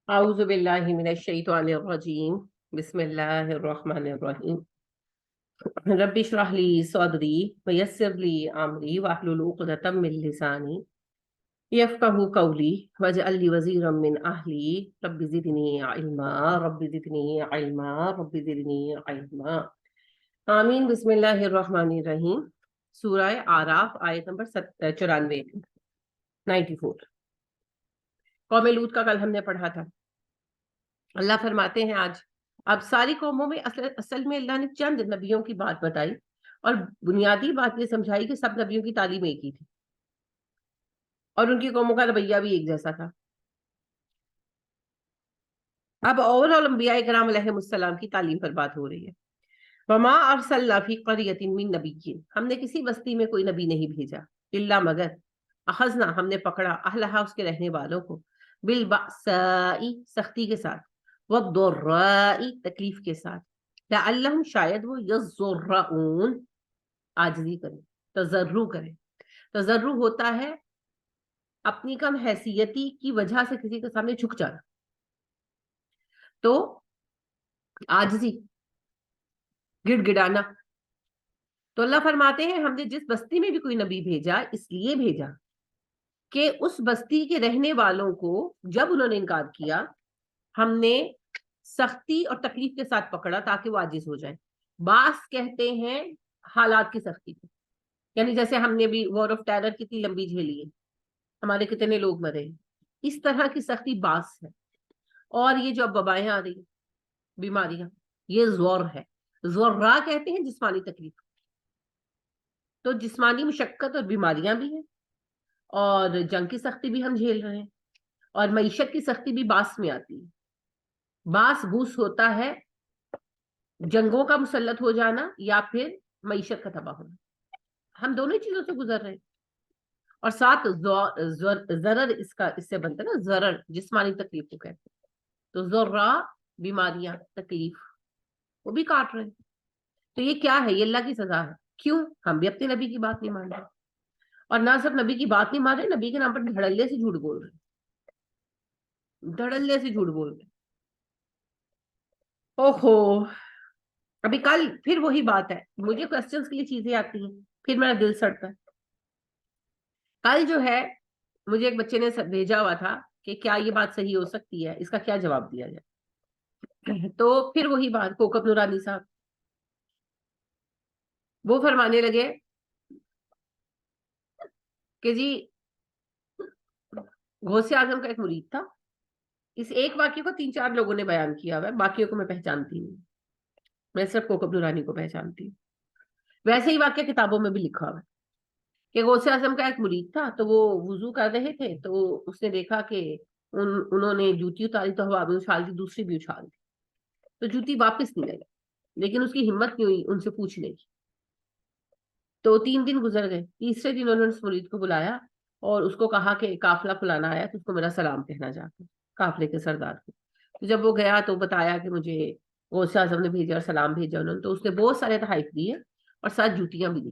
اعوذ باللہ من الشیطان الرجیم بسم اللہ الرحمن الرحیم رب اشرح لی صدری ویسر لی امری واحلل عقدۃ من لسانی یفقہوا قولی واجعل لی وزیرا من اہلی رب زدنی علما رب زدنی علما رب زدنی علما آمین۔ بسم اللہ الرحمن الرحیم۔ سورہ اعراف آیت نمبر 94 94۔ قوم لوط کا کل ہم نے پڑھا تھا۔ اللہ فرماتے ہیں آج اب ساری قوموں میں اصل میں اللہ نے چند نبیوں کی بات بتائی اور بنیادی بات یہ سمجھائی کہ سب نبیوں کی تعلیم ایک ہی تھی اور ان کی قوموں کا رویہ بھی ایک جیسا تھا۔ اب اوور آل انبیاء کرام علیہ السلام کی تعلیم پر بات ہو رہی ہے۔ وما ارسلنا فی قریۃ من نبی، ہم نے کسی بستی میں کوئی نبی نہیں بھیجا، الا مگر اخذنا، ہم نے پکڑا، اہلہا، اس کے رہنے والوں کو، بالبأساء، سختی کے ساتھ، والضراء، تکلیف کے ساتھ، لعلہم، شاید وہ، یضرعون، عاجزی کریں، تضرع کریں۔ تضرع ہوتا ہے اپنی کم حیثیتی کی وجہ سے کسی کے سامنے جھک جانا، تو عاجزی، گڑ گڑانا۔ تو اللہ فرماتے ہیں ہم نے جس بستی میں بھی کوئی نبی بھیجا اس لیے بھیجا کہ اس بستی کے رہنے والوں کو جب انہوں نے انکار کیا ہم نے سختی اور تکلیف کے ساتھ پکڑا تاکہ وہ عاجز ہو جائیں۔ باس کہتے ہیں حالات کی سختی کو، یعنی جیسے ہم نے بھی وار آف ٹیرر کتنی لمبی جھیلی ہے، ہمارے کتنے لوگ مرے ہیں، اس طرح کی سختی باس ہے۔ اور یہ جو اب وبائیں آ رہی ہیں، بیماریاں، یہ زور ہے۔ زورا کہتے ہیں جسمانی تکلیف، تو جسمانی مشقت اور بیماریاں بھی ہیں، اور جنگ کی سختی بھی ہم جھیل رہے ہیں، اور معیشت کی سختی بھی باس میں آتی ہے۔ باس بوس ہوتا ہے جنگوں کا مسلط ہو جانا یا پھر معیشت کا تباہ ہونا، ہم دونوں چیزوں سے گزر رہے ہیں۔ اور ساتھ ضرر اس سے بنتا ہے نا، ضرر جسمانی تکلیف کو کہتے ہیں، تو ذرا بیماریاں، تکلیف، وہ بھی کاٹ رہے ہیں۔ تو یہ کیا ہے؟ یہ اللہ کی سزا ہے۔ کیوں؟ ہم بھی اپنے نبی کی بات نہیں مان رہے، اور نہ صرف نبی کی بات نہیں مان رہے، نبی کے نام پر دھڑلے سے جھوٹ بول رہے، دھڑلے سے جھوٹ بول رہے۔ اوہو، ابھی کل پھر وہی بات ہے، مجھے کوسچنز کے لیے چیزیں آتی ہیں، پھر میرا دل سڑتا ہے۔ کل جو ہے مجھے ایک بچے نے بھیجا ہوا تھا کہ کیا یہ بات صحیح ہو سکتی ہے، اس کا کیا جواب دیا جائے۔ تو پھر وہی بات، کوکب نورانی صاحب وہ فرمانے لگے کہ جی غوث اعظم کا ایک مرید تھا، اس ایک واقعے کو 3-4 لوگوں نے بیان کیا ہوا ہے، باقیوں کو میں پہچانتی ہوں، میں صرف کوکب نورانی کو پہچانتی ہوں۔ ویسے ہی واقعہ کتابوں میں بھی لکھا ہوا ہے کہ غوث اعظم کا ایک مرید تھا، تو وہ وضو کر رہے تھے، تو اس نے دیکھا کہ انہوں نے جوتی اتاری تو ہوا میں اچھال دی، دوسری بھی اچھال دی، تو جوتی واپس نہیں لگی، لیکن اس کی ہمت نہیں ہوئی ان سے پوچھنے کی۔ تو 3 دن گزر گئے، تیسرے دن انہوں نے اس مرید کو بلایا اور اس کو کہا کہ قافلہ فلانا آیا تو اس کو میرا سلام کہنا جا کے، قافلے کے سردار کو۔ تو جب وہ گیا تو بتایا کہ مجھے غوث اعظم نے بھیجا اور سلام بھیجا انہوں نے، تو اس نے بہت سارے تحائف دیے اور ساتھ جوتیاں بھی دی۔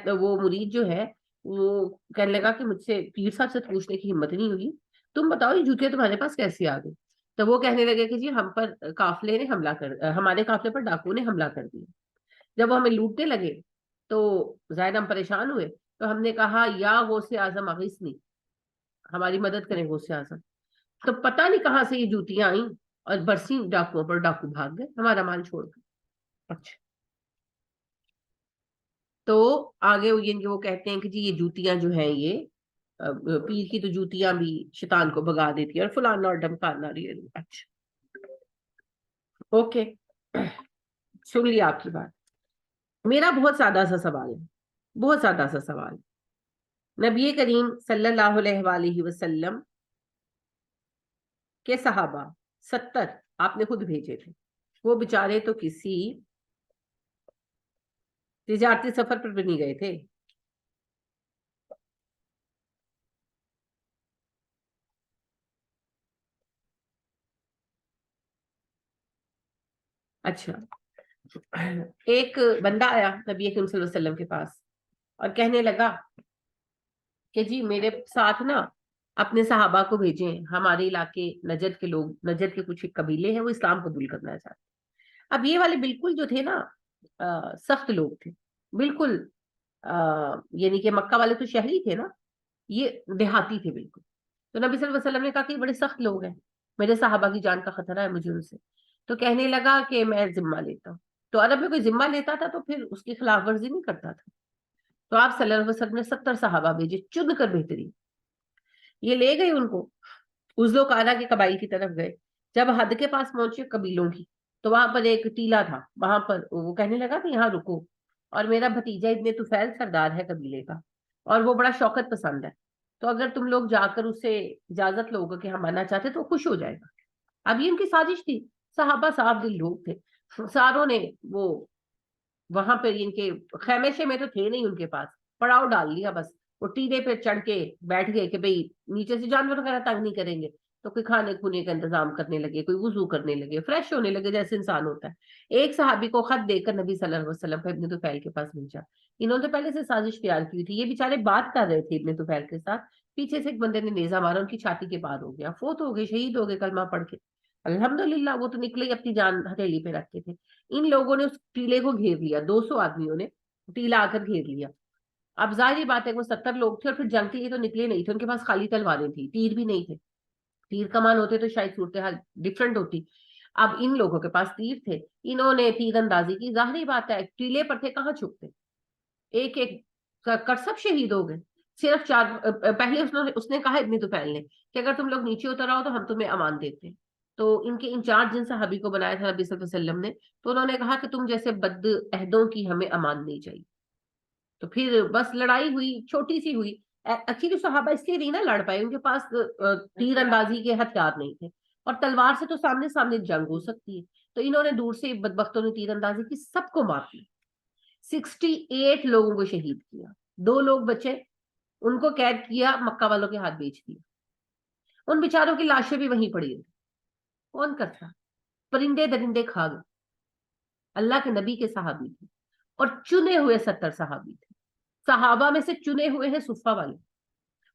تو وہ مرید جو ہے وہ کہنے لگا کہ مجھ سے پیر صاحب سے پوچھنے کی ہمت نہیں ہوئی، تم بتاؤ یہ جوتیاں تمہارے پاس کیسے آ گئی؟ تو وہ کہنے لگے کہ جی ہم پر قافلے نے حملہ ہمارے قافلے پر ڈاکو نے حملہ کر دیا، جب وہ ہمیں لوٹنے لگے تو ظاہر ہم پریشان ہوئے، تو ہم نے کہا یا غوث اعظم اغیثنی، ہماری مدد کریں غوث اعظم۔ تو پتہ نہیں کہاں سے یہ جوتیاں آئیں اور برسی ڈاکوؤں پر، ڈاکو بھاگ گئے ہمارا مال چھوڑ کر۔ اچھا، تو آگے وہ کہتے ہیں کہ جی یہ جوتیاں جو ہیں یہ پیر کی تو جوتیاں بھی شیطان کو بھگا دیتی ہے اور فلانا اور ڈمکانا۔ اچھا اوکے، سن لیا آپ کی بات۔ میرا بہت سادہ سا سوال ہے، بہت سادہ سا سوال۔ نبی کریم صلی اللہ علیہ وآلہ وسلم کے صحابہ 70 آپ نے خود بھیجے تھے، وہ بیچارے تو کسی تجارتی سفر پر بھی نہیں گئے تھے۔ اچھا، ایک بندہ آیا نبی کریم صلی اللہ علیہ وسلم کے پاس اور کہنے لگا کہ جی میرے ساتھ نا اپنے صحابہ کو بھیجیں، ہمارے علاقے نجد کے لوگ، نجد کے کچھ قبیلے ہیں وہ اسلام قبول کرنا چاہتے ہیں۔ اب یہ والے بالکل جو تھے نا سخت لوگ تھے بالکل، یعنی کہ مکہ والے تو شہری تھے نا، یہ دیہاتی تھے بالکل۔ تو نبی صلی اللہ علیہ وسلم نے کہا کہ یہ بڑے سخت لوگ ہیں، میرے صحابہ کی جان کا خطرہ ہے مجھے ان سے۔ تو کہنے لگا کہ میں ذمہ لیتا ہوں۔ تو عرب میں کوئی ذمہ لیتا تھا تو پھر اس کی خلاف ورزی نہیں کرتا تھا۔ تو آپ صلی اللہ علیہ وسلم نے 70 صحابہ بھیجے چن کر بہترین، یہ لے گئے ان کو عزل قانا کے قبائل کی طرف گئے۔ جب حد کے پاس پہنچے قبیلوں کی تو وہاں پر ایک ٹیلا تھا، وہاں پر وہ کہنے لگا کہ یہاں رکو، اور میرا بھتیجا ابن طفیل سردار ہے قبیلے کا، اور وہ بڑا شوکت پسند ہے، تو اگر تم لوگ جا کر اسے اجازت لو گے کہ ہم آنا چاہتے تو خوش ہو جائے گا۔ اب یہ ان کی سازش تھی، صحابہ صاحب دل لوگ تھے، ساروں نے وہ وہاں پہ ان کے خیمے میں تو تھے نہیں ان کے پاس، پڑاؤ ڈال لیا بس، وہ ٹیلے پہ چڑھ کے بیٹھ گئے کہ بھئی نیچے سے جانور وغیرہ تنگ نہیں کریں گے، تو کوئی کھانے کھونے کا انتظام کرنے لگے، کوئی وضو کرنے لگے، فریش ہونے لگے جیسے انسان ہوتا ہے۔ ایک صحابی کو خط دے کر نبی صلی اللہ علیہ وسلم کو ابن طفیل کے پاس بھیجا۔ انہوں نے پہلے سے سازش تیار کی تھی، یہ بیچارے بات کر رہے تھے ابن طفیل کے ساتھ، پیچھے سے ایک بندے نے نیزہ مارا، ان کی چھاتی کے پار ہو گیا، فوت ہو گئے، شہید ہو گئے کلمہ پڑھ کے۔ الحمدللہ وہ تو نکلے ہی اپنی جان ہتھیلی پہ رکھتے تھے۔ ان لوگوں نے اس ٹیلے کو گھیر لیا، 200 آدمیوں نے ٹیلا آ کر گھیر لیا۔ اب ظاہری بات ہے وہ 70 لوگ تھے، اور پھر جنگ کے لیے تو نکلے نہیں تھے، ان کے پاس خالی تلواریں تھی، تیر بھی نہیں تھے، تیر کمان ہوتے تو شاید صورتحال ڈفرنٹ ہوتی۔ اب ان لوگوں کے پاس تیر تھے، انہوں نے تیر اندازی کی، ظاہری بات ہے ٹیلے پر تھے، کہاں چھپتے، ایک ایک کر سب شہید ہو گئے۔ صرف چار پہلے اس نے کہا ابن طفیل نے کہ اگر تم لوگ نیچے اتر آؤ تو ہم تمہیں امان دیتے ہیں۔ تو ان کے انچارج جن صحابی کو بنایا تھا نبی صلی اللہ علیہ وسلم نے، تو انہوں نے کہا کہ تم جیسے بد عہدوں کی ہمیں امان نہیں چاہیے۔ تو پھر بس لڑائی ہوئی، چھوٹی سی ہوئی۔ اکثر صحابہ اس لیے نہیں نا لڑ پائے، ان کے پاس تیر اندازی کے ہتھیار نہیں تھے، اور تلوار سے تو سامنے سامنے جنگ ہو سکتی ہے، تو انہوں نے دور سے بدبختوں نے تیر اندازی کی، سب کو مار دیا، 68 لوگوں کو شہید کیا، 2 لوگ بچے، ان کو قید کیا، مکہ والوں کے ہاتھ بیچ دیا، ان بیچاروں کی لاشیں بھی وہیں پڑی ہوئی، کون کرتا، پرندے درندے کھا گئے۔ اللہ کے نبی کے صحابی تھے، اور چنے ہوئے 70 صحابی تھے، صحابہ میں سے چنے ہوئے ہیں صفہ والے،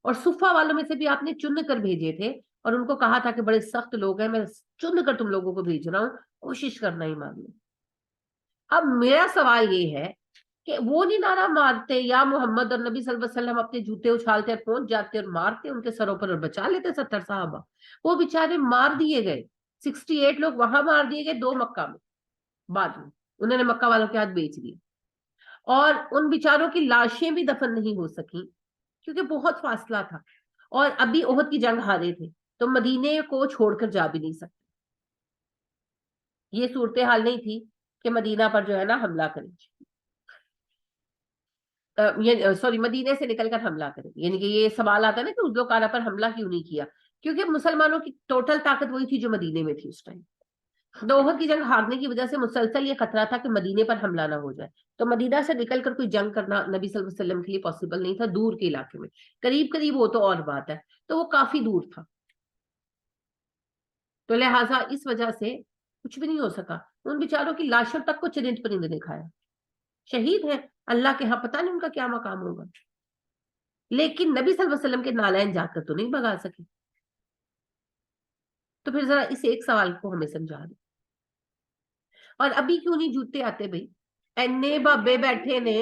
اور صفہ والوں میں سے بھی آپ نے چن کر بھیجے تھے، اور ان کو کہا تھا کہ بڑے سخت لوگ ہیں، میں چن کر تم لوگوں کو بھیج رہا ہوں، کوشش کرنا ہی مان لو۔ اب میرا سوال یہ ہے کہ وہ نہیں نعرہ مارتے یا محمد، اور نبی صلی اللہ علیہ وسلم اپنے جوتے اچھالتے اور پہنچ جاتے اور مارتے ان کے سروں پر اور بچا لیتے 70 صحابہ؟ وہ بیچارے مار دیے گئے، 68 لوگ وہاں مار دیے گئے، 2 مکہ میں بعد میں انہوں نے مکہ والوں کے ہاتھ بیچ دیے، اور ان بیچاروں کی لاشیں بھی دفن نہیں ہو سکی کیونکہ بہت فاصلہ تھا، اور ابھی احد کی جنگ ہارے تھے، تو مدینے کو چھوڑ کر جا بھی نہیں سکتے، یہ صورتحال نہیں تھی کہ مدینہ پر جو ہے نا حملہ کریں، سوری مدینے سے نکل کر حملہ کریں، یعنی کہ یہ سوال آتا ہے نا کہ عزلقارہ پر حملہ کیوں نہیں کیا، کیونکہ مسلمانوں کی ٹوٹل طاقت وہی تھی جو مدینے میں تھی اس ٹائم، احد کی جنگ ہارنے کی وجہ سے مسلسل یہ خطرہ تھا کہ مدینے پر حملہ نہ ہو جائے، تو مدینہ سے نکل کر کوئی جنگ کرنا نبی صلی اللہ علیہ وسلم کے لیے پاسبل نہیں تھا، دور کے علاقے میں، قریب قریب ہو تو اور بات ہے، تو وہ کافی دور تھا، تو لہٰذا اس وجہ سے کچھ بھی نہیں ہو سکا، ان بیچاروں کی لاشوں تک کو چرند پرند نے کھایا، شہید ہیں، اللہ کے ہاں پتہ نہیں ان کا کیا مقام ہوگا، لیکن نبی صلی اللہ علیہ وسلم کے نالین جا کر تو نہیں بھگا سکے۔ تو پھر ذرا اس ایک سوال کو ہمیں سمجھا دیں، اور ابھی کیوں نہیں جوتے آتے بھائی، اینے بابے بیٹھے نے،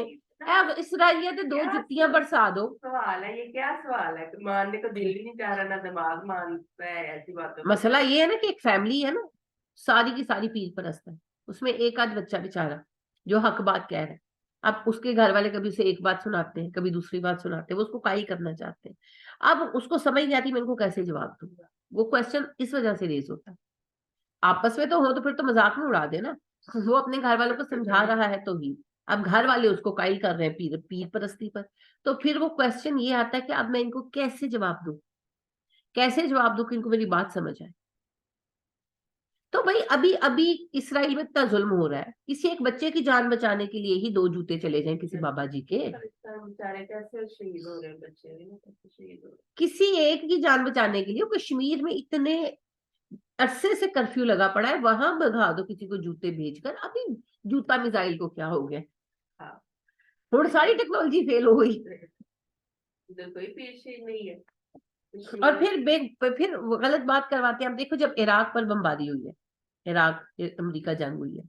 اسرائیلیہ تے 2 جتیاں برسا دو۔ سوال ہے یہ، کیا سوال ہے؟ ماننے کو دل بھی نہیں چاہ رہا، نہ دماغ مانتا ہے ایسی باتوں کو۔ مسئلہ یہ ہے نا کہ ایک فیملی ہے نا، ساری کی ساری پیر پرست ہے، اس میں ایک آدھ بچہ بیچارہ جو حق بات کہہ رہا ہے، اب اس کے گھر والے کبھی اسے ایک بات سناتے ہیں، کبھی دوسری بات سناتے ہیں، وہ اس کو کائی کرنا چاہتے ہیں، اب اس کو سمجھ نہیں آتی میں ان کو کیسے جواب دوں گا، وہ کوشچن اس وجہ سے ریز ہوتا ہے، آپس میں تو ہو تو پھر تو مذاق میں اڑا دے نا، وہ اپنے گھر والوں کو سمجھا رہا ہے تو ہی، اب گھر والے اس کو قائل کر رہے ہیں پیر پرستی پر، تو پھر وہ کوشچن یہ آتا ہے کہ اب میں ان کو کیسے جواب دوں، کیسے جواب دوں کہ ان کو میری بات سمجھ آئے۔ تو بھائی ابھی ابھی اسرائیل میں اتنا ظلم ہو رہا ہے، کسی ایک بچے کی جان بچانے کے لیے ہی 2 جوتے چلے جائیں کسی بابا جی کے، بیچارے کیسے شہید ہو رہے ہیں بچے، کیسے شہید ہو رہے ہیں؟ کسی ایک کی جان بچانے کے لیے کشمیر میں اتنے عرصے سے کرفیو لگا پڑا ہے، وہاں بھگا دو کسی کو جوتے بھیج کر، ابھی جوتا میزائل کو کیا ہو گیا، ہاں ساری ٹیکنالوجی فیل ہو گئی، ادھر کوئی پیش ہی نہیں ہے، اور پھر غلط بات کرواتے ہیں. اب دیکھو جب عراق پر بمباری ہوئی ہے، عراق امریکہ جنگ ہوئی ہے،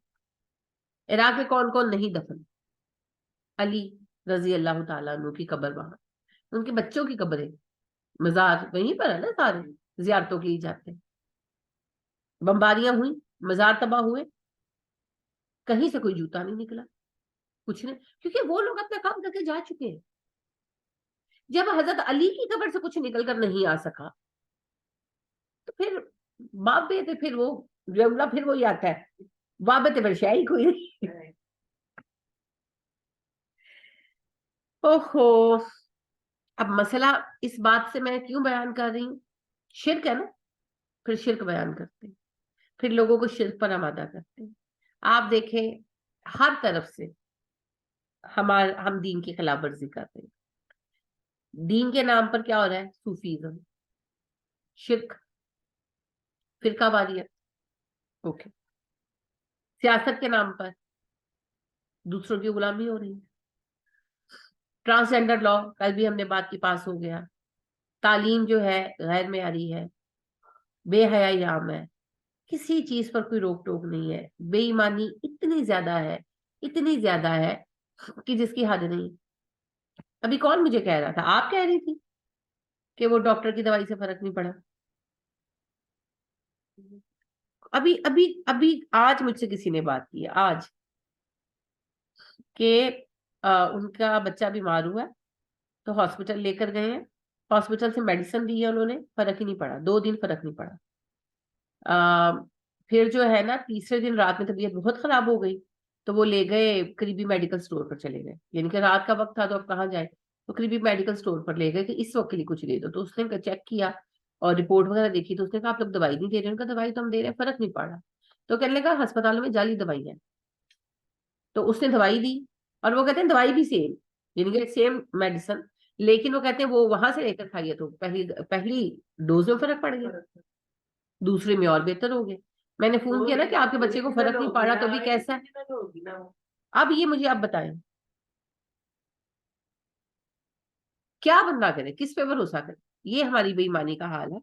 عراق میں کون کون نہیں دفن؟ علی رضی اللہ تعالیٰ عنہ کی قبر وہاں، ان کے بچوں کی قبریں، مزار وہیں پر ہے نا، سارے زیارتوں کے لیے جاتے ہیں. بمباریاں ہوئی، مزار تباہ ہوئے، کہیں سے کوئی جوتا نہیں نکلا، کچھ نہیں، کیونکہ وہ لوگ اپنا کام کر کے جا چکے ہیں. جب حضرت علی کی قبر سے کچھ نکل کر نہیں آ سکا تو پھر باپ بیٹے پھر وہ جملہ پھر وہی آتا ہے، بابت برشائی کوئی نہیں. اوہو. اب مسئلہ اس بات سے میں کیوں بیان کر رہی ہوں؟ شرک ہے نا، پھر شرک بیان کرتے ہیں، پھر لوگوں کو شرک پر آمادہ کرتے ہیں. آپ دیکھیں ہر طرف سے ہم دین کی خلاف ورزی کرتے ہیں. دین کے نام پر کیا ہو رہا ہے؟ صوفیزم، شرک، فرقہ واریت، اوکے. سیاست کے نام پر دوسروں کی غلامی ہو رہی ہے. ٹرانسجینڈر لا کل بھی ہم نے بات کی، پاس ہو گیا. تعلیم جو ہے غیر معیاری ہے، بے حیائی عام ہے، کسی چیز پر کوئی روک ٹوک نہیں ہے. بے ایمانی اتنی زیادہ ہے، اتنی زیادہ ہے کہ جس کی حد نہیں. ابھی کون مجھے کہہ رہا تھا، آپ کہہ رہی تھی کہ وہ ڈاکٹر کی دوائی سے فرق نہیں پڑا. ابھی ابھی ابھی آج مجھ سے کسی نے بات کی آج کہ ان کا بچہ بیمار ہوا تو ہاسپٹل لے کر گئے ہیں، ہاسپٹل سے میڈیسن دی ہے انہوں نے، فرق ہی نہیں پڑا، 2 دن فرق نہیں پڑا. پھر جو ہے نا تیسرے دن رات میں طبیعت بہت خراب ہو گئی تو وہ لے گئے قریبی میڈیکل سٹور پر چلے گئے، یعنی کہ رات کا وقت تھا تو اب کہاں جائے، تو قریبی میڈیکل سٹور پر لے گئے کہ اس وقت کے لیے کچھ دے دو. تو اس نے چیک کیا اور رپورٹ وغیرہ دیکھی تو اس نے کہا آپ لوگ دوائی نہیں دے رہے. ان کا دوائی تو ہم دے رہے ہیں، فرق نہیں پڑ رہا. تو کہنے لگا ہسپتالوں میں جعلی دوائی ہے. تو اس نے دوائی دی اور وہ کہتے ہیں دوائی بھی سیم، یعنی کہ سیم میڈیسن، لیکن وہ کہتے ہیں وہ وہاں سے لے کر کھائیے تو پہلی ڈوز میں فرق پڑ گیا، دوسرے میں اور بہتر ہو گئے. میں نے فون کیا نا کہ آپ کے بچے کو فرق نہیں پڑا تو بھی کیسا ہے. اب یہ مجھے آپ بتائیں کیا بندہ کرے، کس پہ بھروسہ کرے؟ یہ ہماری بے ایمانی کا حال ہے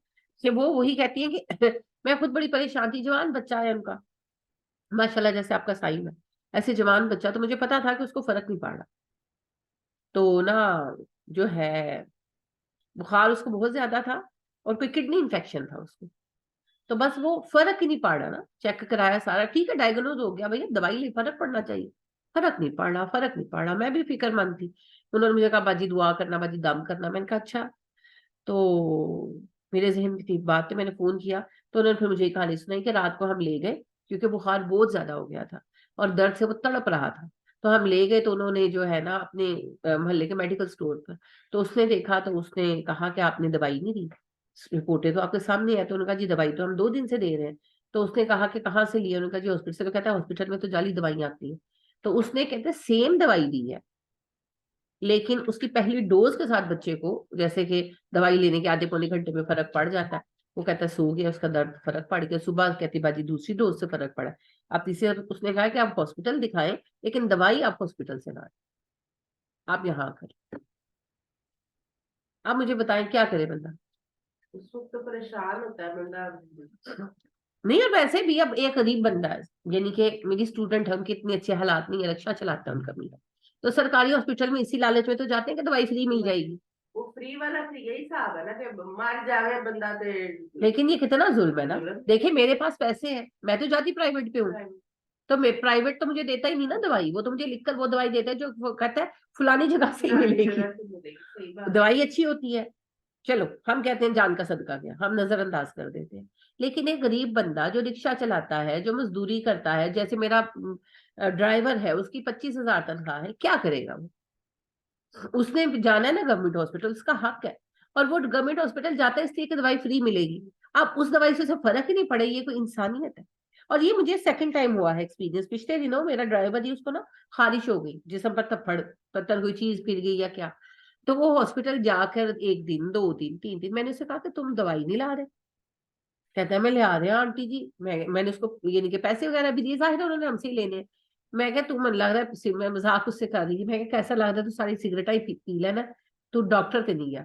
کہ وہ وہی کہتی ہیں کہ میں خود بڑی پریشان تھی، جوان بچہ ہے ان کا ماشاءاللہ جیسے آپ کا سائن ہے، ایسے جوان بچہ، تو مجھے پتا تھا کہ اس کو فرق نہیں پڑ رہا. تو نا جو ہے بخار اس کو بہت زیادہ تھا اور کوئی کڈنی انفیکشن تھا اس کو، تو بس وہ فرق ہی نہیں پڑ رہا نا. چیک کرایا سارا ٹھیک ہے، ڈائگنوز ہو گیا، بھائی دوائی لے، فرق پڑنا چاہیے، فرق نہیں پڑ رہا، فرق نہیں پڑ رہا. میں بھی فکر مند تھی. انہوں نے مجھے کہا باجی دعا کرنا، باجی دم کرنا. میں نے کہا اچھا. تو میرے ذہن میں تھی بات، تو میں نے فون کیا تو انہوں نے پھر مجھے یہ کہانی سنائی کہ رات کو ہم لے گئے کیونکہ بخار بہت زیادہ ہو گیا تھا اور درد سے وہ تڑپ رہا تھا. تو ہم لے گئے تو انہوں نے جو ہے نا اپنے محلے کے میڈیکل سٹور پر، تو اس نے دیکھا تو اس نے کہا کہ آپ نے دوائی نہیں دی، رپورٹیں تو آپ کے سامنے ہے. تو انہوں نے کہا جی دوائی تو ہم 2 دن سے دے رہے ہیں. تو اس نے کہا کہ کہاں سے لی؟ انہوں نے کہا جی ہاسپٹل سے. تو کہتا ہے ہاسپٹل میں تو جعلی دوائیاں آتی ہیں. تو اس نے کہتے سیم دوائی دی ہے لیکن اس کی پہلی ڈوز کے ساتھ بچے کو جیسے کہ دوائی لینے کے آدھے پونے گھنٹے میں فرق پڑ جاتا ہے، وہ کہتا ہے سو گیا، اس کا درد فرق پڑ گیا. صبح کہتی باجی دوسری ڈوز سے فرق پڑا. اب تیسری اس نے کہا کہ آپ ہاسپٹل دکھائیں لیکن دوائی آپ ہاسپٹل سے نہ، آپ یہاں کریں. آپ مجھے بتائیں کیا کرے بندہ؟ اس وقت تو پریشان ہوتا ہے بندہ. نہیں، اور ویسے بھی اب ایک غریب بندہ ہے، یعنی کہ میری اسٹوڈنٹ ہے، ان کے اتنے اچھے حالات نہیں ہے، رکشا چلاتا ہے ان کا میرا، تو سرکاری ہاسپٹل میں اسی لالچ میں تو جاتے ہیں کہ دوائی فری مل جائے گی. وہ فری والا یہی حساب ہے نا کہ مر جائے بندہ. لیکن یہ کتنا ظلم ہے نا. دیکھیں میرے پاس پیسے ہیں، میں تو جاتی پرائیویٹ پہ ہوں، تو پرائیویٹ تو مجھے دیتا ہی نہیں نا دوائی، وہ تو مجھے لکھ کر وہ دوائی دیتا ہے جو وہ کہتا ہے فلانی جگہ سے ہی ملے گی، دوائی اچھی ہوتی ہے. چلو ہم کہتے ہیں جان کا صدقہ کیا، ہم نظر انداز کر دیتے ہیں. لیکن ایک غریب بندہ جو رکشا چلاتا ہے، جو مزدوری کرتا ہے، جیسے میرا ڈرائیور ہے، اس کی 25,000 تنخواہ ہے، کیا کرے گا وہ؟ اس نے جانا ہے نا گورنمنٹ ہاسپٹل، اس کا حق ہے، اور وہ گورنمنٹ ہاسپٹل جاتا ہے اس لیے کہ دوائی فری ملے گی. اب اس دوائی سے فرق ہی نہیں پڑے، یہ کوئی انسانیت ہے؟ اور یہ مجھے سیکنڈ ٹائم ہوا ہے ایکسپیرینس. پچھلے دنوں میرا ڈرائیور اس کو نا خارش ہو گئی، جسم پر تھپڑ پتھر کوئی چیز پھر گئی یا کیا، تو وہ ہاسپٹل جا کر 1 دن 2 دن 3 دن، میں نے اسے کہا کہ تم دوائی نہیں لا رہے؟ کہتا ہے میں لے آ رہے ہیں آنٹی جی. میں نے اس کو یعنی کہ پیسے وغیرہ بھی دیے، ظاہر انہوں نے ہم سے ہی لینے. میں کہ تم لگ رہا ہے، میں مذاق اس سے کر رہی تھی، میں کہ کیسا لگ رہا ہے تو ساری سگریٹیں ہی پی لینا، تو ڈاکٹر کے نہیں گیا.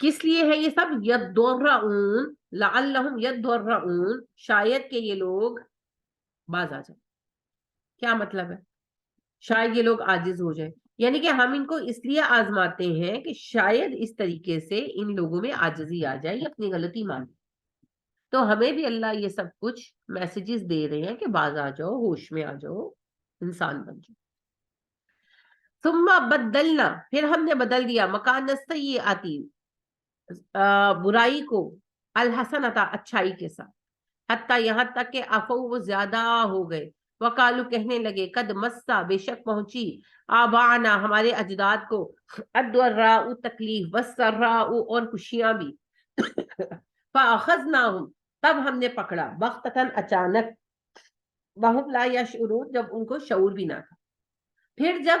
کس لیے ہے یہ سب؟ یضرعون لعلہم یضرعون، شاید کہ یہ لوگ باز آ جائیں۔ کیا مطلب ہے؟ شاید یہ لوگ عاجز ہو جائیں، یعنی کہ ہم ان کو اس لیے آزماتے ہیں کہ شاید اس طریقے سے ان لوگوں میں عاجزی آ جائے، اپنی غلطی مان۔ تو ہمیں بھی اللہ یہ سب کچھ میسیجز دے رہے ہیں کہ باز آ جاؤ، ہوش میں آ جاؤ، انسان بن جاؤ۔ ثم بدلنا، پھر ہم نے بدل دیا، مکان السیئاتی، برائی کو، الحسنتا، اچھائی کے ساتھ، حتی یہاں تک کہ عفو، وہ زیادہ ہو گئے، وقالو، کہنے لگے، قد مسا، بے شک پہنچی، آبانا، ہمارے اجداد کو، الضراء، تکلیف، والسراء، اور خوشیاں بھی، فاخذناہم، تب ہم نے پکڑا، بغتتاً، اچانک، وہم لا یشعرون، جب ان کو شعور بھی نہ تھا۔ پھر جب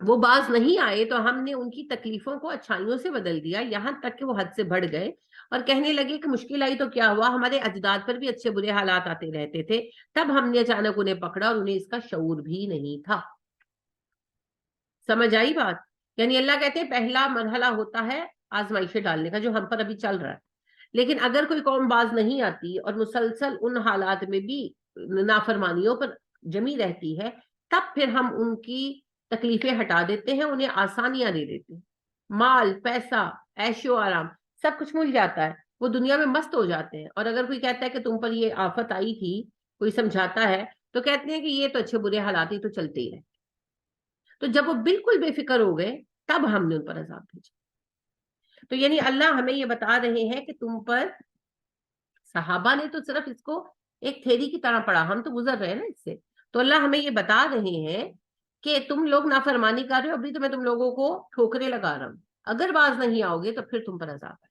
وہ باز نہیں آئے تو ہم نے ان کی تکلیفوں کو اچھائیوں سے بدل دیا، یہاں تک کہ وہ حد سے بڑھ گئے اور کہنے لگے کہ مشکل آئی تو کیا ہوا، ہمارے اجداد پر بھی اچھے برے حالات آتے رہتے تھے، تب ہم نے اچانک انہیں پکڑا اور انہیں اس کا شعور بھی نہیں تھا۔ سمجھ آئی بات؟ یعنی اللہ کہتے ہیں پہلا مرحلہ ہوتا ہے آزمائشیں ڈالنے کا، جو ہم پر ابھی چل رہا ہے، لیکن اگر کوئی قوم باز نہیں آتی اور مسلسل ان حالات میں بھی نافرمانیوں پر جمی رہتی ہے، تب پھر ہم ان کی تکلیفیں ہٹا دیتے ہیں، انہیں آسانیاں دے دیتے ہیں، مال، پیسہ، عیش و آرام، سب کچھ مل جاتا ہے، وہ دنیا میں مست ہو جاتے ہیں۔ اور اگر کوئی کہتا ہے کہ تم پر یہ آفت آئی تھی، کوئی سمجھاتا ہے، تو کہتے ہیں کہ یہ تو اچھے برے حالات ہی تو چلتے ہی رہے۔ تو جب وہ بالکل بے فکر ہو گئے، تب ہم نے ان پر عذاب بھیجا۔ تو یعنی اللہ ہمیں یہ بتا رہے ہیں کہ تم پر، صحابہ نے تو صرف اس کو ایک تھیری کی طرح پڑھا، ہم تو گزر رہے ہیں نا اس سے، تو اللہ ہمیں یہ بتا رہے ہیں کہ تم لوگ نافرمانی کر رہے ہو، ابھی تو میں تم لوگوں کو ٹھوکرے لگا رہا ہوں، اگر باز نہیں آؤ گے تو پھر تم پر عذاب ہے۔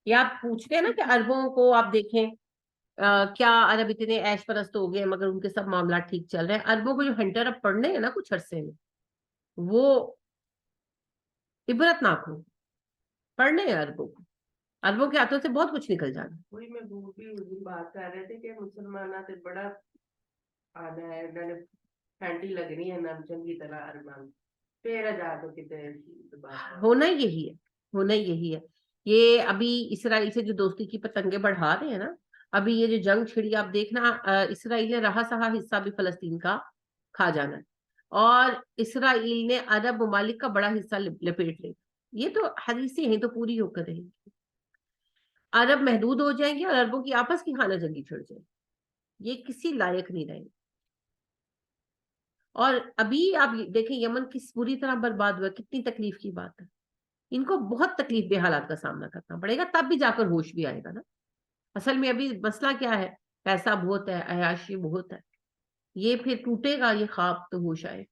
یا آپ پوچھتے ہیں نا کہ عربوں کو آپ دیکھیں، کیا عرب اتنے عیش پرست ہو گئے مگر ان کے سب معاملات ٹھیک چل رہے ہیں؟ عربوں کو جو ہنٹر اب پڑھنے ہیں نا کچھ عرصے میں، وہ عبرت ناک ہو، پڑھنے ہیں عربوں کو، عربوں کے ہاتھوں سے بہت کچھ نکل جانا۔ وہی میں بھی اس دن بات کر رہے تھے کہ مسلمانوں سے بڑا آنا ہے، انہوں نے پھینٹی لگ رہی ہے نا چنگی طرح ارمان، پھر جا تو کتنے بات ہونا ہی یہی ہے، ہونا ہی یہی ہے۔ یہ ابھی اسرائیل سے جو دوستی کی پتنگیں بڑھا رہے ہیں نا، ابھی یہ جو جنگ چھڑی آپ دیکھنا، اسرائیل نے رہا سہا حصہ بھی فلسطین کا کھا جانا ہے، اور اسرائیل نے عرب ممالک کا بڑا حصہ لپیٹ لے، یہ تو حدیثیں ہیں تو پوری ہو کر رہیں گی۔ عرب محدود ہو جائیں گے اور عربوں کی آپس کی خانہ جنگی چھڑ جائے گی، یہ کسی لائق نہیں رہے گی۔ اور ابھی آپ دیکھیں یمن کس بری طرح برباد ہوا، کتنی تکلیف کی بات ہے، ان کو بہت تکلیف دہ حالات کا سامنا کرنا پڑے گا، تب بھی جا کر ہوش بھی آئے گا نا۔ اصل میں ابھی مسئلہ کیا ہے؟ پیسہ بہت ہے، عیاشی بہت ہے، یہ پھر ٹوٹے گا یہ خواب تو ہوش آئے۔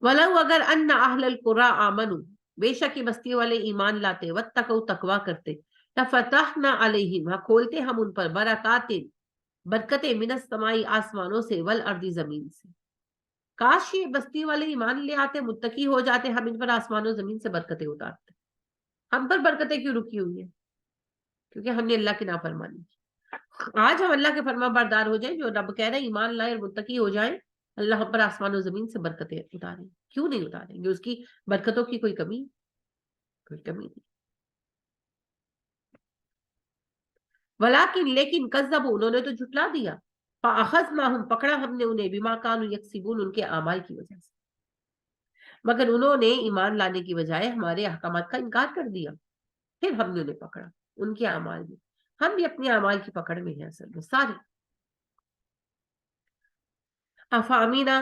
وَلَوْ اگر ان اہل القریٰ آمنوا، بے شک یہ بستی والے ایمان لاتے، واتقوا، تقویٰ کرتے، لفتحنا علیہم، ہاں کھولتے ہم ان پر، برکات، برکتیں، من السماء، آسمانوں سے، والارض، زمین سے۔ کاش یہ بستی والے ایمان لے آتے، متقی ہو جاتے، ہم ان پر آسمان و زمین سے برکتیں اتارتے۔ ہم پر برکتیں کیوں رکی ہوئی ہیں؟ کیونکہ ہم نے اللہ کی نافرمانی کی۔ آج ہم اللہ کے فرما بردار ہو جائیں، جو رب کہہ رہے ہیں ایمان لائے اور متقی ہو جائیں، اللہ ہم پر آسمان و زمین سے برکتیں اتاریں، کیوں نہیں اتاریں گے؟ اس کی برکتوں کی کوئی کمی نہیں۔ ولیکن، لیکن کذبوا، انہوں نے تو جھٹلا دیا، فاخذناہم، پکڑا ہم نے انہیں، بما کانوا یکسبون، ان کے اعمال کی وجہ سے، مگر انہوں نے ایمان لانے کی بجائے ہمارے احکامات کا انکار کر دیا، پھر ہم نے انہیں پکڑا ان کے اعمال میں۔ ہم بھی اپنے اعمال کی پکڑ میں ہیں اصل میں سارے۔ افامینا،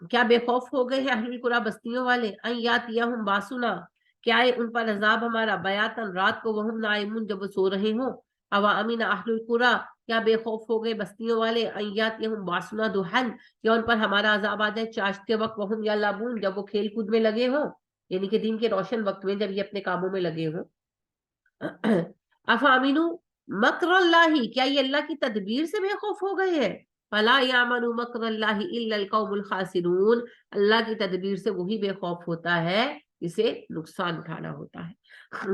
کیا بے خوف ہو گئے ہیں اہل القریٰ، بستیوں والے، ان یاتیہم باسنا، کیا آئے ان پر عذاب ہمارا، بیاتن، رات کو، وہم نائمون، جب وہ سو رہے ہوں، اوا امین اہل القریٰ، کیا بے خوف ہو گئے بستیوں والے، ان یاتیہم باسنا ضحی، یا ان پر ہمارا عذاب آ جائے چاشت کے وقت، وہم یلعبون، جب وہ کھیل کود میں لگے ہوں، یعنی کہ دن کے روشن وقت میں جب یہ اپنے کاموں میں لگے ہوں۔ افامینو مکر اللہ، کیا یہ اللہ کی تدبیر سے بے خوف ہو گئے ہیں؟ فلا یامن مکر اللہ الا القوم الخاسرون، اللہ کی تدبیر سے وہی بے خوف ہوتا ہے جسے نقصان اٹھانا ہوتا ہے۔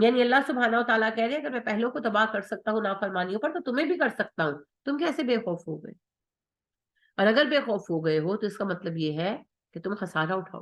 یعنی اللہ سبحانہ و تعالیٰ کہہ رہے ہیں اگر میں پہلوں کو تباہ کر سکتا ہوں نافرمانیوں پر، تو تمہیں بھی کر سکتا ہوں، تم کیسے بے خوف ہو گئے؟ اور اگر بے خوف ہو گئے ہو تو اس کا مطلب یہ ہے کہ تم خسارہ اٹھاؤ۔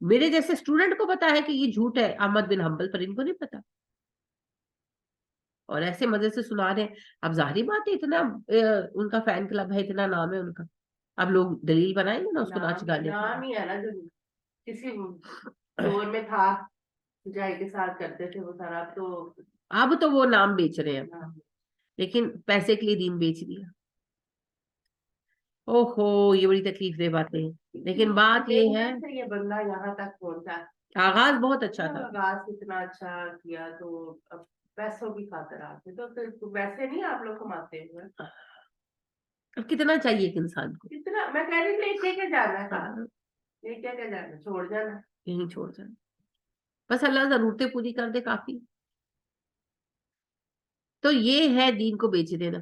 میرے جیسے اسٹوڈنٹ کو پتا ہے کہ یہ جھوٹ ہے احمد بن حنبل پر، ان کو نہیں پتا، اور ایسے مزے سے سنا رہے ہیں. اب ظاہری بات ہے اتنا ان کا فین کلب ہے، اتنا نام ہے ان کا، اب لوگ دلیل بنائیں گے نا اس کو ناچ گانے کی. نام ہی ہے نا جو کسی دور میں تھا، جائی کے ساتھ کرتے تھے وہ سارا. اب تو وہ نام بیچ رہے ہیں، نام لیکن پیسے کے لیے دین بیچ دیا. او ہو یہ بڑی تکلیف دہ باتیں ہیں. لیکن بات یہ ہے یہ بندہ یہاں تک پہنچا، آغاز بہت اچھا تھا. آغاز کتنا اچھا کیا، تو اب پیسوں کی خاطر آتے تو پھر ویسے نہیں آپ لوگ کماتے ہوئے. اب کتنا چاہیے ایک انسان کو، کتنا میں کہہ رہی تھی کیا جانا ہے ساتھ، یہ کیا جانا ہے، چھوڑ جانا، یہیں چھوڑ جانا. بس اللہ ضرورتیں پوری کر دے کافی. تو یہ ہے دین کو بیچ دینا،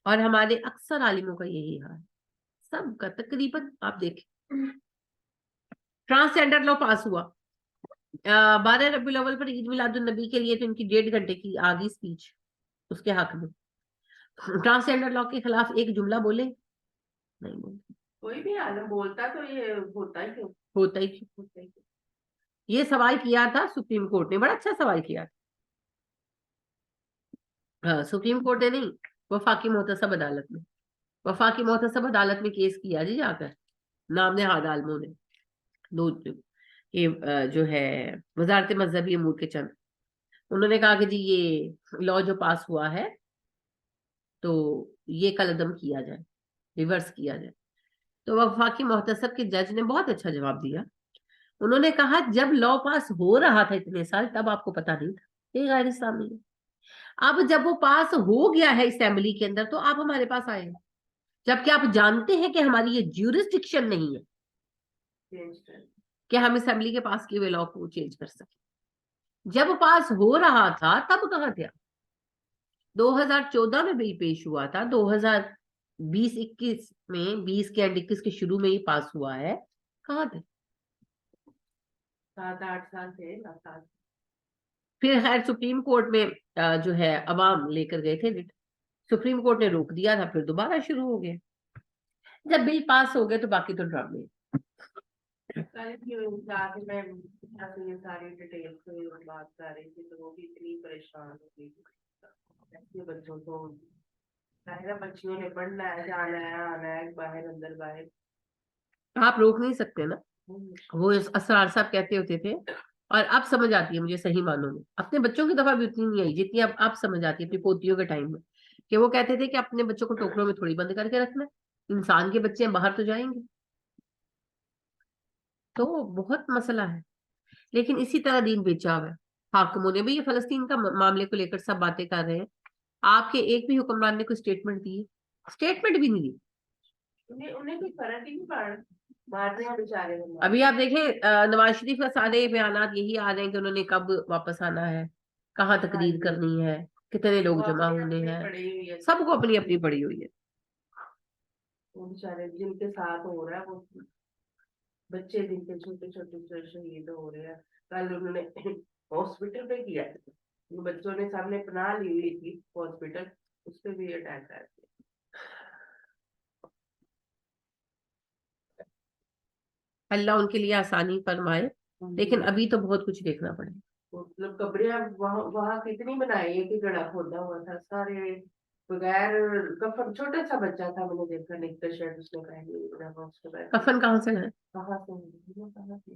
اور ہمارے اکثر عالموں کا یہی حال، سب کا تقریباً. آپ دیکھیں ٹرانسجینڈر لا پاس ہوا 12 ربیع الاول پر عید میلاد النبی کے لیے، تو ان کی 1.5 گھنٹے کی آگی اسپیچ اس کے حق میں. ٹرانسجینڈر لا کے خلاف ایک جملہ بولے نہیں بولے. کوئی بھی عالم بولتا تو یہ ہوتا ہی کیوں، ہوتا ہی کیوں. یہ سوال کیا تھا سپریم کورٹ نے، بڑا اچھا سوال کیا تھا. سپریم کورٹ نے نہیں، وفاقی محتسب عدالت میں، وفاقی محتسب عدالت میں کیس کیا جی جا کر نام نہاد عالموں نے. دو یہ جو ہے وزارت مذہبی امور کے چند، انہوں نے کہا کہ جی یہ لا جو پاس ہوا ہے تو یہ قلعدم کیا جائے، ریورس کیا جائے. تو وفاقی محتسب کے جج نے بہت اچھا جواب دیا. انہوں نے کہا جب لا پاس ہو رہا تھا اتنے سال، تب آپ کو پتا نہیں تھا یہ غیر اسلامی ہے. اب جب وہ پاس ہو گیا ہے اسمبلی کے اندر، تو آپ ہمارے پاس آئے ہیں، جبکہ آپ جانتے ہیں کہ ہماری یہ جیورسڈکشن نہیں ہے کہ ہم اسمبلی کے پاس کیے ہوئے لا کو چینج کر سکیں. جب پاس ہو رہا تھا تب کہاں تھا؟ 2014 میں بل پیش ہوا تھا، 2020-21 میں 20 کے اینڈ 21 کے شروع میں ہی پاس ہوا ہے، کہاں تھے؟ 7-8 سال تھے. پھر خیر سپریم کورٹ میں جو ہے عوام لے کر گئے تھے، سپریم کورٹ نے روک دیا تھا، پھر دوبارہ شروع ہو گیا. جب بل پاس ہو گئے تو باقی تو ڈرامے. میں ساری ڈیٹیل سے بات کر رہی تھی تو وہ بھی اتنی پریشان ہو گئی. بچوں کو بچیوں نے پڑھنا ہے، جانا ہے، آنا ہے، باہر اندر باہر. آپ روک نہیں سکتے نا. وہ اسرار صاحب کہتے ہوتے تھے، اور اب سمجھ آتی ہے مجھے صحیح معنوں میں. اپنے بچوں کی دفعہ بھی اتنی نہیں آئی جتنی اب سمجھ آتی ہے اپنی پوتیوں کے ٹائم میں، کہ وہ کہتے تھے کہ اپنے بچوں کو ٹوکروں میں تھوڑی بند کر کے رکھنا، انسان کے بچے ہیں باہر تو جائیں گے. تو بہت مسئلہ ہے. لیکن اسی طرح دین بیچا ہوا ہے. حاکموں نے بھی یہ فلسطین کا معاملے کو لے کر سب باتیں کر رہے ہیں. آپ کے ایک بھی حکمران نے کوئی اسٹیٹمنٹ دی؟ اسٹیٹمنٹ بھی نہیں دی. انہیں کوئی فرق ہی نہیں پڑا، مار رہے ہیں بیچارے. ابھی آپ دیکھیں نواز شریف کا سارے بیانات یہی آ رہے ہیں کہ انہوں نے کب واپس آنا ہے، کہاں تقریر کرنی ہے، کتنے لوگ جمع ہونے ہیں، سب کو اپنی اپنی پڑی ہوئی ہے. وہ بیچارے جن کے ساتھ ہو رہا ہے، وہ بچے جن کے چھوٹے چھوٹے شہید ہو رہے ہیں. کل انہوں نے ہاسپٹل پہ کیا، بچوں نے سب نے پناہ لی ہوئی تھی ہاسپٹل، اس پہ بھی اٹیک کر دیا. اللہ ان کے لیے آسانی فرمائے، لیکن ابھی تو بہت کچھ دیکھنا پڑے. مطلب قبریں وہاں کتنی بنائی ہے کہ گڑا کھودا ہوا تھا، سارے بغیر کفن. چھوٹا سا بچہ تھا، میں نے دیکھا نکر شرٹ اس نے پہنی. کفن کہاں سے ہے؟ کہاں سے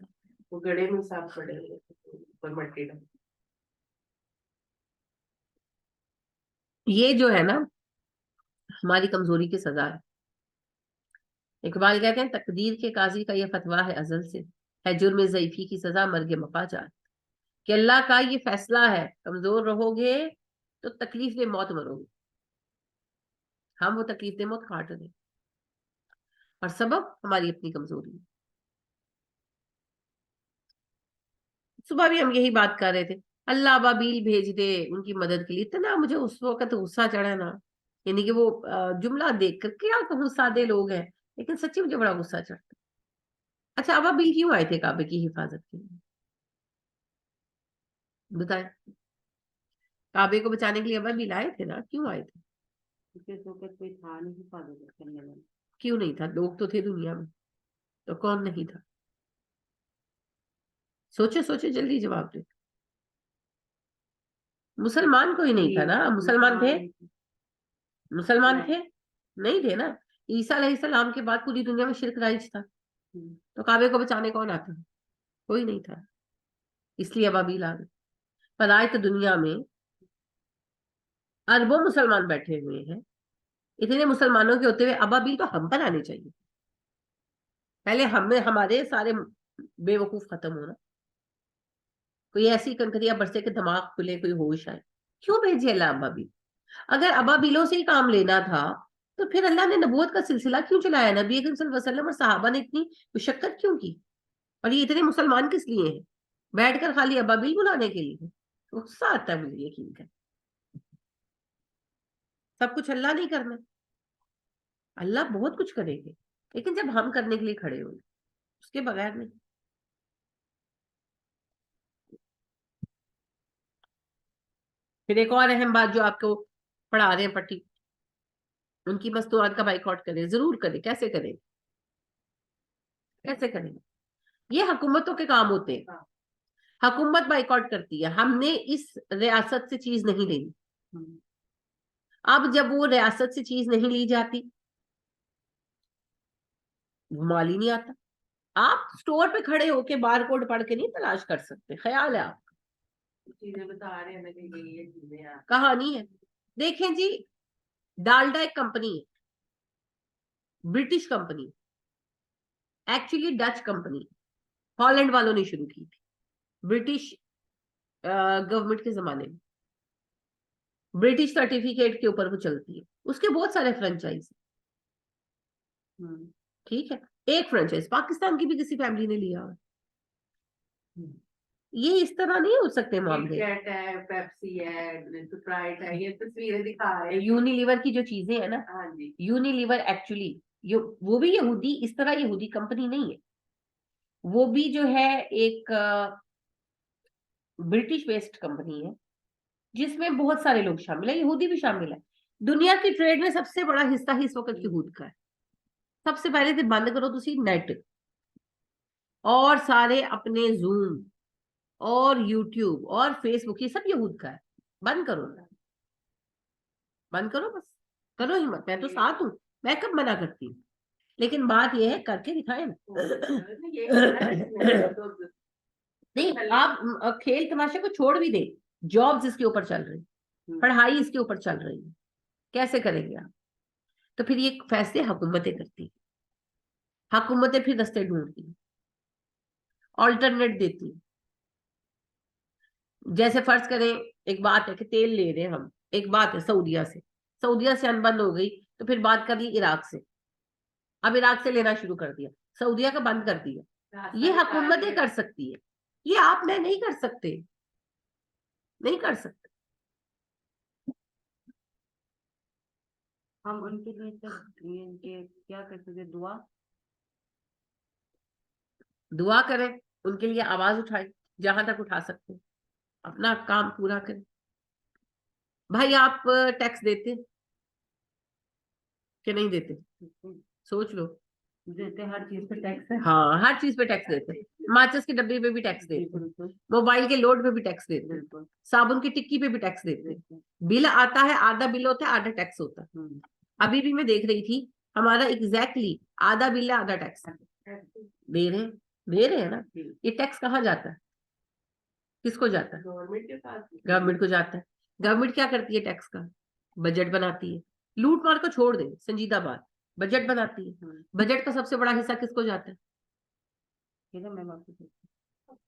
وہ گڑے میں سب پڑے اوپر مٹی ڈال. یہ جو ہے نا ہماری کمزوری کی سزا ہے. اقبال کہتے ہیں تقدیر کے قاضی کا یہ فتویٰ ہے ازل سے، ہے جرم ضعیفی کی سزا مرگ مفاجات. کہ اللہ کا یہ فیصلہ ہے، کمزور رہو گے تو تکلیف دے موت مرو گے. ہم وہ تکلیف دے موت کاٹ دیں، اور سبب ہماری اپنی کمزوری ہے. صبح بھی ہم یہی بات کر رہے تھے، اللہ ابابیل بھیج دے ان کی مدد کے لیے. اتنا مجھے اس وقت غصہ چڑھا نا، یعنی کہ وہ جملہ دیکھ کر، کیا کہوں سادے لوگ ہیں لیکن سچی مجھے بڑا غصہ چڑھتا. اچھا ابابیل کیوں آئے تھے کعبے کی حفاظت کے لیے؟ بتائیں. کعبے کو بچانے کے لیے ابابیل آئے تھے نا، کیوں آئے تھے؟ کوئی تھا نہیں حفاظت کرنے والا. کیوں نہیں تھا؟ لوگ تو تھے دنیا میں، تو کون نہیں تھا؟ سوچے سوچے جلدی جواب دے. مسلمان کوئی نہیں تھا نا, مسلمان تھے, مسلمان تھے نہیں تھے نا. عیسیٰ علیہ السلام کے بعد پوری دنیا میں شرک رائج تھا, تو کعبے کو بچانے کون آتا, کوئی نہیں تھا. اس لیے ابابیل آ گئے. پر آج تو دنیا میں اربوں مسلمان بیٹھے ہوئے ہیں. اتنے مسلمانوں کے ہوتے ہوئے ابابیل تو ہم پر آنے چاہیے. پہلے ہمارے سارے بے وقوف ختم ہونا, کوئی ایسی کنکریاں برسے کہ دماغ کھلے, کوئی ہوش آئے. کیوں بھیجے اللہ ابابیل؟ اگر ابابیلوں سے ہی کام لینا تھا تو پھر اللہ نے نبوت کا سلسلہ کیوں چلایا؟ نبی اکرم صلی اللہ علیہ وسلم اور صحابہ نے اتنی مشقت کیوں کی؟ اور یہ اتنے مسلمان کس لیے ہیں؟ بیٹھ کر خالی ابابیل بلانے کے لیے؟ غصہ آتا ہے مجھے یقین کر. سب کچھ اللہ نہیں کرنا, اللہ بہت کچھ کرے گے, لیکن جب ہم کرنے کے لیے کھڑے ہوں اس کے بغیر نہیں. پھر ایک اور اہم بات جو آپ کو پڑھا رہے ہیں پٹی, ان کی مستورات کا بائیکاٹ کریں, ضرور کریں. کیسے کریں, کیسے کریں؟ یہ حکومتوں کے کام ہوتے ہیں. حکومت بائیکاٹ کرتی ہے, ہم نے اس ریاست سے چیز نہیں لینی. اب جب وہ ریاست سے چیز نہیں لی جاتی, مال ہی نہیں آتا. آپ سٹور پہ کھڑے ہو کے بار کوڈ پڑھ کے نہیں تلاش کر سکتے. خیال ہے آپ چیزیں بتا رہے ہیں کہ یہ چیزیں کہانی ہے. دیکھیں جی, ڈالڈا ایک کمپنی ہے, British company, actually Dutch company, Holland والوں نے شروع کی تھی برٹش گورنمنٹ کے زمانے میں. برٹش سرٹیفکیٹ کے اوپر وہ چلتی ہے. اس کے بہت سارے فرنچائز, ٹھیک ہے, ایک فرنچائز پاکستان کی بھی کسی فیملی نے لیا. یہ اس طرح نہیں ہو سکتے معاملے. یونیلیور کی جو چیزیں ہیں نا, یونیلیور ایکچولی وہ بھی یہودی, اس طرح یہودی کمپنی نہیں ہے. وہ بھی جو ہے ایک برٹش بیسڈ کمپنی ہے جس میں بہت سارے لوگ شامل ہیں, یہودی بھی شامل ہے. دنیا کی ٹریڈ میں سب سے بڑا حصہ اس وقت یہود کا ہے. سب سے پہلے تو بند کرو تسی نیٹ, اور سارے اپنے زوم اور یوٹیوب اور فیس بک, یہ سب یہود کا ہے. بند کرو, بند کرو, بس کرو ہمت. میں تو ساتھ ہوں, میں کب منع کرتی ہوں, لیکن بات یہ ہے کر کے دکھائیں نا. نہیں, آپ کھیل تماشے کو چھوڑ بھی دیں, جابز اس کے اوپر چل رہی, پڑھائی اس کے اوپر چل رہی ہے, کیسے کریں گے آپ؟ تو پھر یہ فیصلے حکومتیں کرتی ہیں. حکومتیں پھر رستے ڈھونڈتی ہیں, آلٹرنیٹ دیتی ہیں. جیسے فرض کریں ایک بات ہے کہ تیل لے رہے ہیں ہم, ایک بات ہے سعودیہ سے, سعودیہ سے انبند ہو گئی, تو پھر بات کر لی عراق سے, اب عراق سے لینا شروع کر دیا, سعودیہ کا بند کر دیا. یہ حکومتیں کر سکتی ہے, یہ آپ میں نہیں کر سکتے, نہیں کر سکتے. ہم ان کے لیے کیا کر سکتے؟ دعا کریں, ان کے لیے آواز اٹھائیں جہاں تک اٹھا سکتے, اپنا کام پورا کریں. بھائی آپ ٹیکس دیتے کہ نہیں دیتے؟ سوچ لو. دیتے, ہر چیز پہ ٹیکس ہے. ہاں, ہر چیز پہ ٹیکس دیتے. ماچس کے ڈبے پہ بھی ٹیکس دیتے, موبائل کے لوڈ پہ بھی ٹیکس دیتے, صابن کی ٹکی پہ بھی ٹیکس دیتے. بل آتا ہے, آدھا بل ہوتا ہے, آدھا ٹیکس ہوتا ہے. ابھی بھی میں دیکھ رہی تھی, ہمارا ایگزیکٹلی آدھا بل ہے, آدھا ٹیکس دے رہے ہیں نا. یہ ٹیکس کہاں جاتا ہے, کس کو جاتا ہے؟ گورنمنٹ کے پاس, گورنمنٹ کو جاتا ہے. گورنمنٹ کیا کرتی ہے ٹیکس کا؟ بجٹ بناتی ہے. لوٹ مار کو چھوڑ دیں, سنجیدہ بات, بجٹ بناتی ہے. بجٹ کا سب سے بڑا حصہ کس کو جاتا ہے؟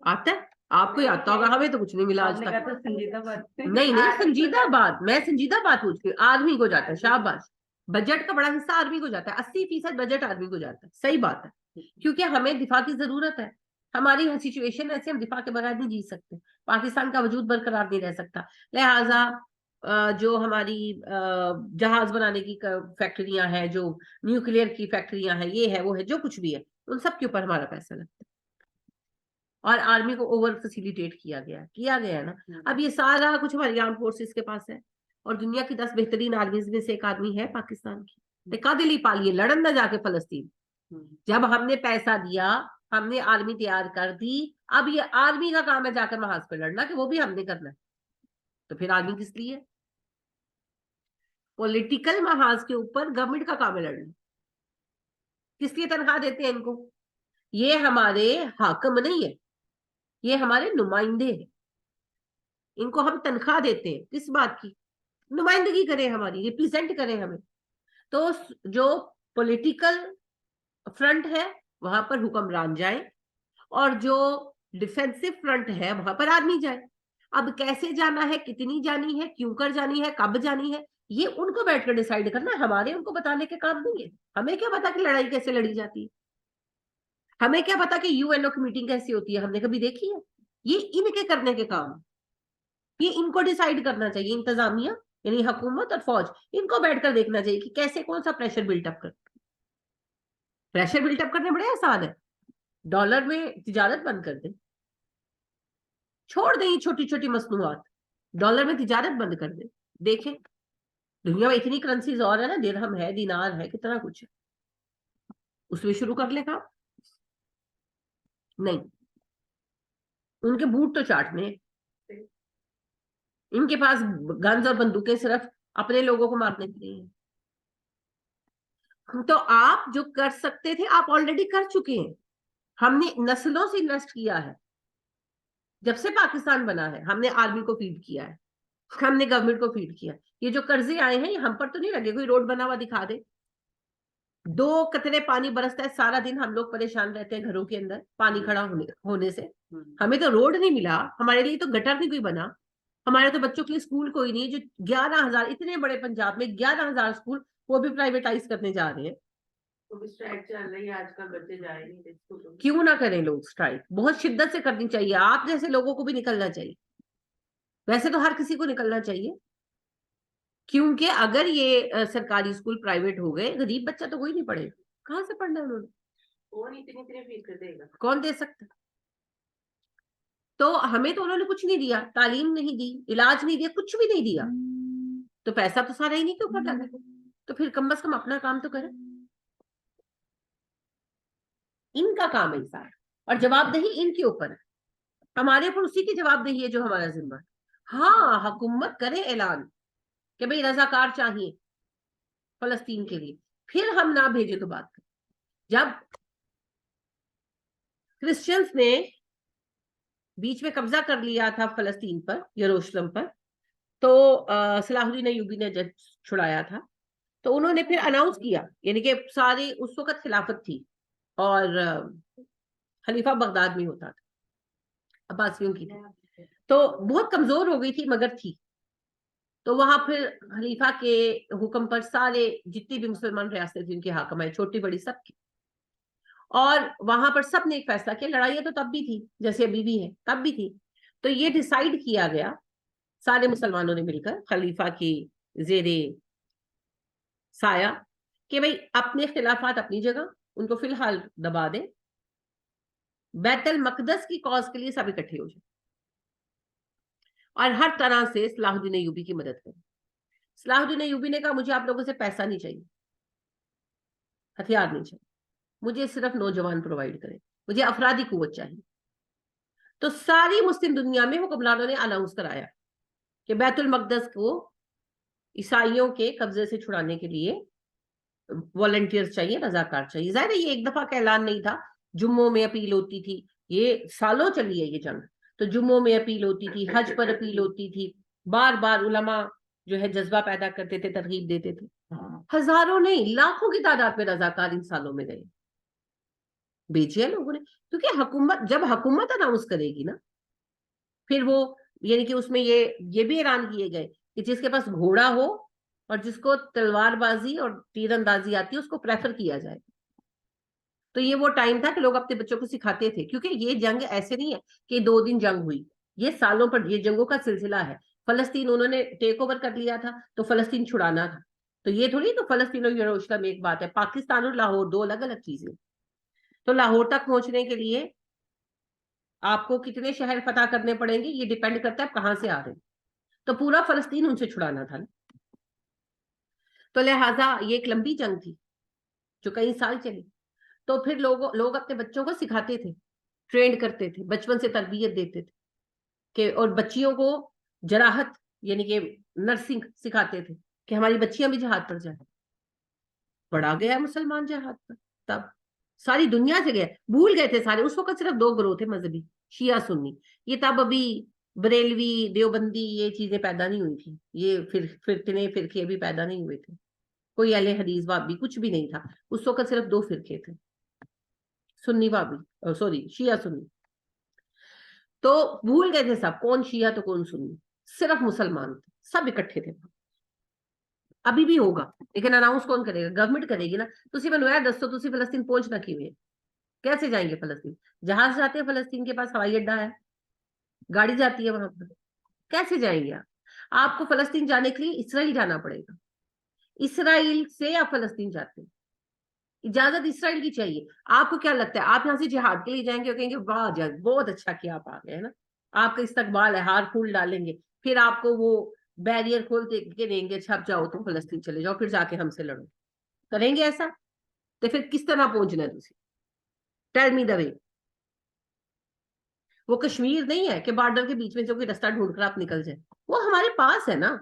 آتا ہے آپ کو, آتا ہوگا, ہمیں تو کچھ نہیں ملا آج تک. سنجیدہ بات نہیں سنجیدہ بات, میں سنجیدہ بات پوچھتی ہوں. آدمی کو جاتا ہے, شاباش, بجٹ کا بڑا حصہ آدمی کو جاتا ہے. 80% بجٹ آدمی کو جاتا ہے. صحیح بات ہے, کیونکہ ہمیں دفاع کی ضرورت ہے. ہماری سچویشن ایسے, ہم دفاع کے بغیر نہیں جی سکتے. پاکستان کا وجود برقرار نہیں رہ سکتا. لہٰذا جو ہماری جہاز بنانے کی فیکٹریاں ہیں, جو نیوکلیئر کی فیکٹریاں ہیں, یہ ہے وہ ہے, جو کچھ بھی ہے, ان سب کے اوپر ہمارا پیسہ لگتا ہے. اور آرمی کو اوور فیسیلیٹیٹ کیا گیا ہے نا. اب یہ سارا کچھ ہماری آرم فورسز کے پاس ہے, اور دنیا کی 10 بہترین آرمیز میں سے ایک آدمی ہے پاکستان کی. دلی پالیے, لڑن نہ جا کے فلسطین. جب ہم نے پیسہ دیا ہم نے آرمی تیار کر دی، اب یہ آرمی کا کام ہے جا کر محاذ پہ لڑنا کہ وہ بھی ہم نے کرنا ہے، تو پھر آرمی کس لیے؟ پولیٹیکل محاذ کے اوپر گورنمنٹ کا کام ہے لڑنا، کس لیے تنخواہ دیتے ہیں ان کو؟ یہ ہمارے حاکم نہیں ہے، یہ ہمارے نمائندے ہیں، ان کو ہم تنخواہ دیتے ہیں کس بات کی؟ نمائندگی کریں ہماری، ریپریزینٹ کریں ہمیں۔ تو جو پولیٹیکل فرنٹ ہے وہاں پر حکمران جائے، اور جو ڈیفینسو فرنٹ ہے وہاں پر آدمی جائے۔ اب کیسے جانا ہے، کتنی جانی ہے، کیوں کر جانی ہے، کب جانی ہے، یہ ان کو بیٹھ کر ڈیسائیڈ کرنا ہے، ہمارے ان کو بتانے کے کام نہیں ہے۔ ہمیں کیا پتا کہ لڑائی کیسے لڑی جاتی ہے، ہمیں کیا پتا کہ یو این او کی میٹنگ کیسی ہوتی ہے، ہم نے کبھی دیکھی ہے؟ یہ ان کے کرنے کے کام، یہ ان کو ڈیسائیڈ کرنا چاہیے، انتظامیہ یعنی حکومت اور فوج، ان کو بیٹھ کر دیکھنا چاہیے کہ کیسے کون سا pressure built up pressure built up کرنے بڑے آسان ہے، ڈالر میں تجارت بند کر دیں، چھوڑ دیں یہ چھوٹی چھوٹی مصنوعات، ڈالر میں تجارت بند کر دیں، دیکھیں دنیا میں اتنی کرنسیز اور ہے نا، درہم ہے، دینار ہے، کتنا کچھ ہے، اس میں شروع کر لے کام۔ نہیں، ان کے بوٹ تو چاٹنے ہیں، ان کے پاس گنز اور بندوقیں صرف اپنے لوگوں کو مارنے کے لیے ہیں۔ تو آپ جو کر سکتے تھے آپ آلریڈی کر چکے ہیں، ہم نے نسلوں سے انویسٹ کیا ہے، جب سے پاکستان بنا ہے ہم نے آرمی کو فیڈ کیا ہے، ہم نے گورنمنٹ کو فیڈ کیا۔ یہ جو قرضے آئے ہیں یہ ہم پر تو نہیں لگے، کوئی روڈ بنا ہوا دکھا دے، 2 قطرے پانی برستا ہے سارا دن ہم لوگ پریشان رہتے ہیں گھروں کے اندر پانی کھڑا ہونے سے، ہمیں تو روڈ نہیں ملا، ہمارے لیے تو گٹر نہیں کوئی بنا، ہمارے تو بچوں کے لیے اسکول کوئی نہیں، جو 11,000 اتنے بڑے پنجاب میں 11,000 اسکول وہ بھی پرائیویٹائز کرنے جا رہے ہیں۔ چل رہی ہے آج کل، بچے جائے نہیں، کیوں نہ کریں لوگ اسٹرائک، بہت شدت سے کرنی چاہیے، آپ جیسے لوگوں کو بھی نکلنا چاہیے، ویسے تو ہر کسی کو نکلنا چاہیے، کیونکہ اگر یہ سرکاری اسکول پرائیویٹ ہو گئے غریب بچہ تو کوئی نہیں پڑھے گا، کہاں سے پڑھنا ہے انہوں نے، کون اتنی فیس دے گا، کون دے سکتا؟ تو ہمیں تو انہوں نے کچھ نہیں دیا، تعلیم نہیں دی، علاج نہیں دیا، کچھ بھی نہیں دیا، تو پیسہ تو سارا ہی نہیں کے اوپر لگا، تو پھر کم از کم اپنا کام تو کرے، ان کا کام ہے سارا، اور جواب دہی ان کے اوپر ہے، ہمارے اوپر اسی کی جواب دہی ہے جو ہمارا ذمہ ہے۔ ہاں حکومت کرے اعلان کہ بھئی رضاکار چاہیے فلسطین کے لیے، پھر ہم نہ بھیجے تو بات کریں۔ جب کرسچنز نے بیچ میں قبضہ کر لیا تھا فلسطین پر، یروشلم پر، تو صلاح الدین ایوبی نے جب چھڑایا تھا تو انہوں نے پھر اناؤنس کیا، یعنی کہ ساری اس وقت خلافت تھی اور خلیفہ بغداد میں ہوتا تھا، عباسیوں کی تھی، تو بہت کمزور ہو گئی تھی مگر تھی، تو وہاں پھر خلیفہ کے حکم پر سارے جتنی بھی مسلمان ریاستیں تھیں ان کے حاکم آئے، چھوٹی بڑی سب کی، اور وہاں پر سب نے ایک فیصلہ کیا، لڑائیاں تو تب بھی تھی جیسے ابھی بھی ہے، تب بھی تھی، تو یہ ڈیسائیڈ کیا گیا سارے مسلمانوں نے مل کر خلیفہ کی زیر سایہ کہ بھئی اپنے اختلافات اپنی جگہ ان کو فی الحال دبا دیں، بیت المقدس کی کاز کے لیے سب اکٹھے ہو جائیں اور ہر طرح سے صلاح الدین ایوبی کی مدد کریں۔ صلاح الدین ایوبی نے کہا مجھے آپ لوگوں سے پیسہ نہیں چاہیے، ہتھیار نہیں چاہیے، مجھے صرف نوجوان پرووائڈ کریں، مجھے افرادی قوت چاہیے۔ تو ساری مسلم دنیا میں حکمرانوں نے اناؤنس کرایا کہ بیت المقدس کو عیسائیوں کے قبضے سے چھڑانے کے لیے والنٹیئرز چاہیے، رضاکار چاہیے۔ ظاہر ہے یہ ایک دفعہ کا اعلان نہیں تھا، جمعوں میں اپیل ہوتی تھی، یہ سالوں چلی ہے یہ جنگ، تو جمعوں میں اپیل ہوتی تھی، حج پر اپیل ہوتی تھی، بار بار علماء جو ہے جذبہ پیدا کرتے تھے، ترغیب دیتے تھے، ہزاروں نہیں لاکھوں کی تعداد میں رضاکار ان سالوں میں گئے، بیچے لوگوں نے، کیونکہ حکومت جب حکومت اناؤنس کرے گی نا، پھر وہ یعنی کہ اس میں یہ بھی اعلان کیے گئے کہ جس کے پاس گھوڑا ہو اور جس کو تلوار بازی اور تیر اندازی آتی ہے اس کو پریفر کیا جائے۔ تو یہ وہ ٹائم تھا کہ لوگ اپنے بچوں کو سکھاتے تھے، کیونکہ یہ جنگ ایسے نہیں ہے کہ 2 دن جنگ ہوئی، یہ سالوں پر یہ جنگوں کا سلسلہ ہے۔ فلسطین انہوں نے ٹیک اوور کر لیا تھا تو فلسطین چھڑانا تھا، تو یہ تھوڑی تو فلسطین اور یروشلم ایک بات ہے، پاکستان اور لاہور 2 الگ الگ چیزیں۔ تو لاہور تک پہنچنے کے لیے آپ کو کتنے شہر فتح کرنے پڑیں گے یہ ڈیپینڈ کرتا ہے کہاں سے آ رہے ہیں، تو پورا فلسطین ان سے چھڑانا تھا نا، تو لہٰذا یہ ایک لمبی جنگ تھی جو کئی سال چلی۔ تو پھر لوگ اپنے بچوں کو سکھاتے تھے، ٹرینڈ کرتے تھے، بچپن سے تربیت دیتے تھے کہ، اور بچیوں کو جراحت یعنی کہ نرسنگ سکھاتے تھے کہ ہماری بچیاں بھی جہاد پر جائیں. بڑا گیا مسلمان جہاد پر، تب ساری دنیا سے گیا، بھول گئے تھے سارے. اس وقت صرف 2 گروہ تھے مذہبی، شیعہ سنی. یہ تب ابھی بریلوی دیوبندی یہ چیزیں پیدا نہیں ہوئی تھی، یہ فتنے فرقے ابھی پیدا نہیں ہوئے تھے، کوئی اہل حدیث وابی کچھ بھی نہیں تھا. اس وقت صرف 2 فرقے تھے، سنی وابی، سوری شیعہ سنی. تو بھول گئے تھے سب کون شیعہ تو کون سنی، صرف مسلمان تھے، سب اکٹھے تھے. ابھی بھی ہوگا لیکن اناؤنس کون کرے گا؟ گورنمنٹ کرے گی نا. تسی بنوایا دسو تسی فلسطین پہنچنا کیویں؟ کیسے جائیں گے فلسطین؟ جہاز جاتے ہیں فلسطین کے پاس، ہوائی اڈا ہے، گاڑی جاتی ہے وہاں پر، کیسے جائیں گے آپ کو فلسطین جانے کے لیے اسرائیل جانا پڑے گا. اسرائیل سے آپ فلسطین جاتے ہیں، اجازت اسرائیل کی چاہیے. آپ کو کیا لگتا ہے آپ یہاں سے جہاد کے لیے جائیں گے اور کہیں گے واہ جہاد بہت اچھا کیا آپ آ گئے ہے نا، آپ کا استقبال ہے، ہار پھول ڈالیں گے، پھر آپ کو وہ بیریئر کھول کے دیں گے، چھپ جاؤ تم فلسطین چلے جاؤ، پھر جا کے ہم سے لڑو؟ کریں گے ایسا؟ تو پھر کس طرح پہنچنا ہے تسی؟ ٹیل می دا وے. وہ کشمیر نہیں ہے کہ بارڈر کے بیچ میں جو کوئی رستہ ڈھونڈ کر آپ نکل جائیں، وہ ہمارے پاس ہے نا.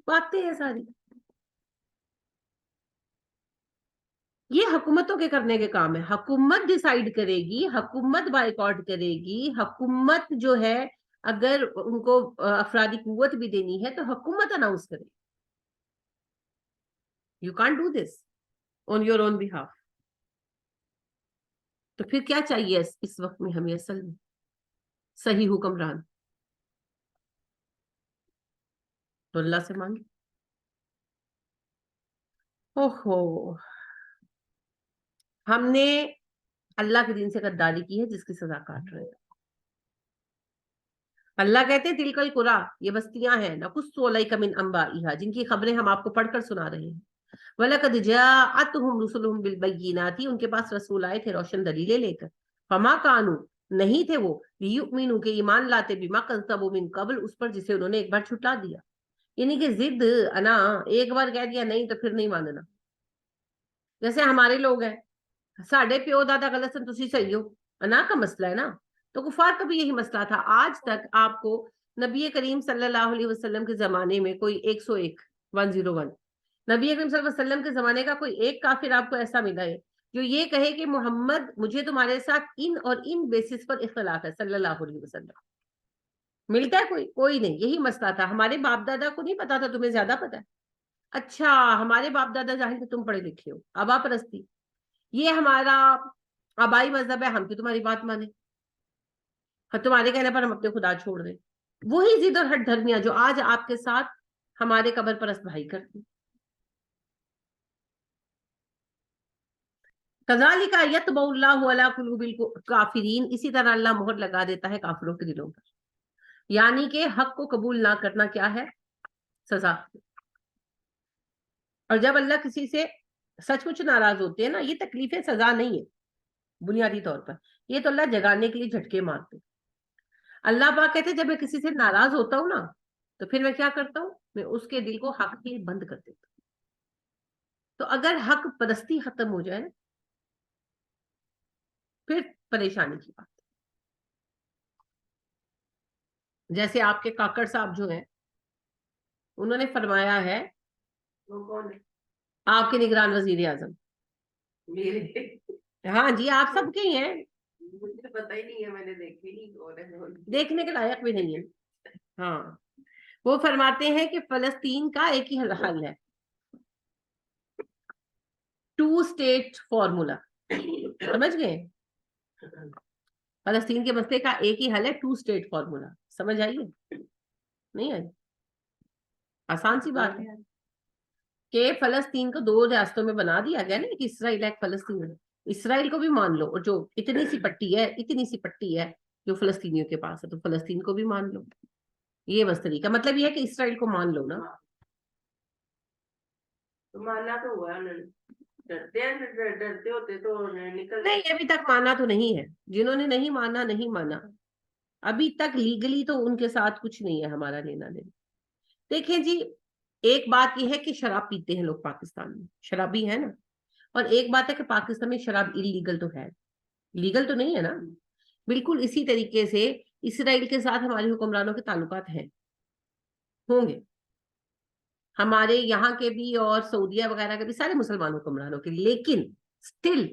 باتیں ہیں ساری، یہ حکومتوں کے کرنے کے کام ہے. حکومت ڈیسائیڈ کرے گی، حکومت بائیکاٹ کرے گی، حکومت جو ہے اگر ان کو افرادی قوت بھی دینی ہے تو حکومت اناؤنس کرے. You can't do this on your own behalf. تو پھر کیا چاہیے اس وقت میں ہمیں اصل میں؟ صحیح حکمران. تو اللہ سے مانگے. اوہو، ہم نے اللہ کے دین سے غداری کی ہے جس کی سزا کاٹ رہے ہیں. اللہ کہتے ہیں تلکل قرا، یہ بستیاں ہیں، نقص علیک من انبائها، جن کی خبریں ہم آپ کو پڑھ کر سنا رہے ہیں. وَلَقَدْ جَاءَتْهُمْ رُسُلُهُمْ بِالْبَيِّنَاتِ، ان کے پاس رسول آئے تھے روشن دلیلیں لے کر. فَمَا كَانُوا، نہیں تھے وہ، لِيُؤْمِنُوا کہ ایمان لاتے، بِمَا كَذَّبُوا مِن قَبْلُ، اس پر جسے انہوں نے ایک بار چھٹلا دیا. یعنی کہ ضد انا، ایک بار کہہ دیا نہیں تو پھر نہیں ماننا. جیسے ہمارے لوگ ہیں، ساڑھے پیو دادا غلط سن تسی صحیح ہو، انا کا مسئلہ ہے نا. تو کفار کا بھی یہی مسئلہ تھا. آج تک آپ کو نبی کریم صلی اللہ علیہ وسلم کے زمانے میں کوئی 101 نبی کریم صلی اللہ علیہ وسلم کے زمانے کا کوئی ایک کافر آپ کو ایسا ملا ہے جو یہ کہے کہ محمد مجھے تمہارے ساتھ ان اور ان بیسس پر اختلاف ہے صلی اللہ علیہ وسلم؟ ملتا ہے کوئی نہیں. یہی مسئلہ تھا. ہمارے باپ دادا کو نہیں پتا تھا، تمہیں زیادہ پتا ہے. اچھا ہمارے باپ دادا ظاہر سے تم پڑھے لکھے ہو، ابا پرستی، یہ ہمارا آبائی مذہب ہے، ہم کی تمہاری بات مانے، تمہارے کہنے پر ہم اپنے خدا چھوڑ دیں. وہی ضد اور ہٹ دھرمیاں جو آج آپ کے ساتھ ہمارے قبر پرست بھائی کرتے ہیں. کذالک یطبع اللہ علی قلوب الکافرین، اسی طرح اللہ مہر لگا دیتا ہے کافروں کے دلوں پر. یعنی کہ حق کو قبول نہ کرنا کیا ہے؟ سزا. اور جب اللہ کسی سے سچ مچ ناراض ہوتے ہیں نا، یہ تکلیفیں سزا نہیں ہے بنیادی طور پر، یہ تو اللہ جگانے کے لیے جھٹکے مارتے. اللہ پاک کہتے ہیں جب میں کسی سے ناراض ہوتا ہوں نا تو پھر میں کیا کرتا ہوں، میں اس کے دل کو حق کے بند کر دیتا ہوں. تو اگر حق پرستی ختم ہو جائے پھر پریشانی کی بات. جیسے آپ کے کاکڑ صاحب جو ہیں انہوں نے فرمایا ہے، وہ کون ہے؟ آپ کے نگران وزیر اعظم. میرے؟ ہاں جی، آپ سب کے ہی ہیں، مجھے پتہ ہی نہیں ہے، میں نے دیکھے نہیں کون ہے. دیکھنے کے لائق بھی نہیں ہے. ہاں، وہ فرماتے ہیں کہ فلسطین کا ایک ہی حل ہے، 2 اسٹیٹ فارمولا. سمجھ گئے؟ فلسطین کے مسئلے کا ایک ہی حل ہے، 2 اسٹیٹ فارمولا. سمجھ آئیے؟ نہیں آئی؟ آسان سی بات ہے کہ فلسطین کو 2 ریاستوں میں بنا دیا گیا نا، کہ اسرائیل ایک فلسطین ہے. اسرائیل کو بھی مان لو، اور جو اتنی سی پٹی ہے جو فلسطینیوں کے پاس ہے تو فلسطین کو بھی مان لو. یہ بس طریقہ، مطلب یہ ہے کہ اسرائیل کو مان لو نا. تو ماننا تو ہوا انہوں نے. ڈرتے ہوتے تو نکل نہیں، ابھی تک مانا تو نہیں ہے. جنہوں نے نہیں مانا ابھی تک لیگلی تو ان کے ساتھ کچھ نہیں ہے ہمارا لینا دینا. دیکھیں جی، ایک بات یہ ہے کہ شراب پیتے ہیں لوگ پاکستان میں، شرابی ہے نا، اور ایک بات ہے کہ پاکستان میں شراب انلیگل تو ہے، لیگل تو نہیں ہے نا. بالکل اسی طریقے سے اسرائیل کے ساتھ ہمارے حکمرانوں کے تعلقات ہیں، ہوں گے ہمارے یہاں کے بھی اور سعودیہ وغیرہ کے بھی، سارے مسلمان حکمرانوں کے، لیکن سٹل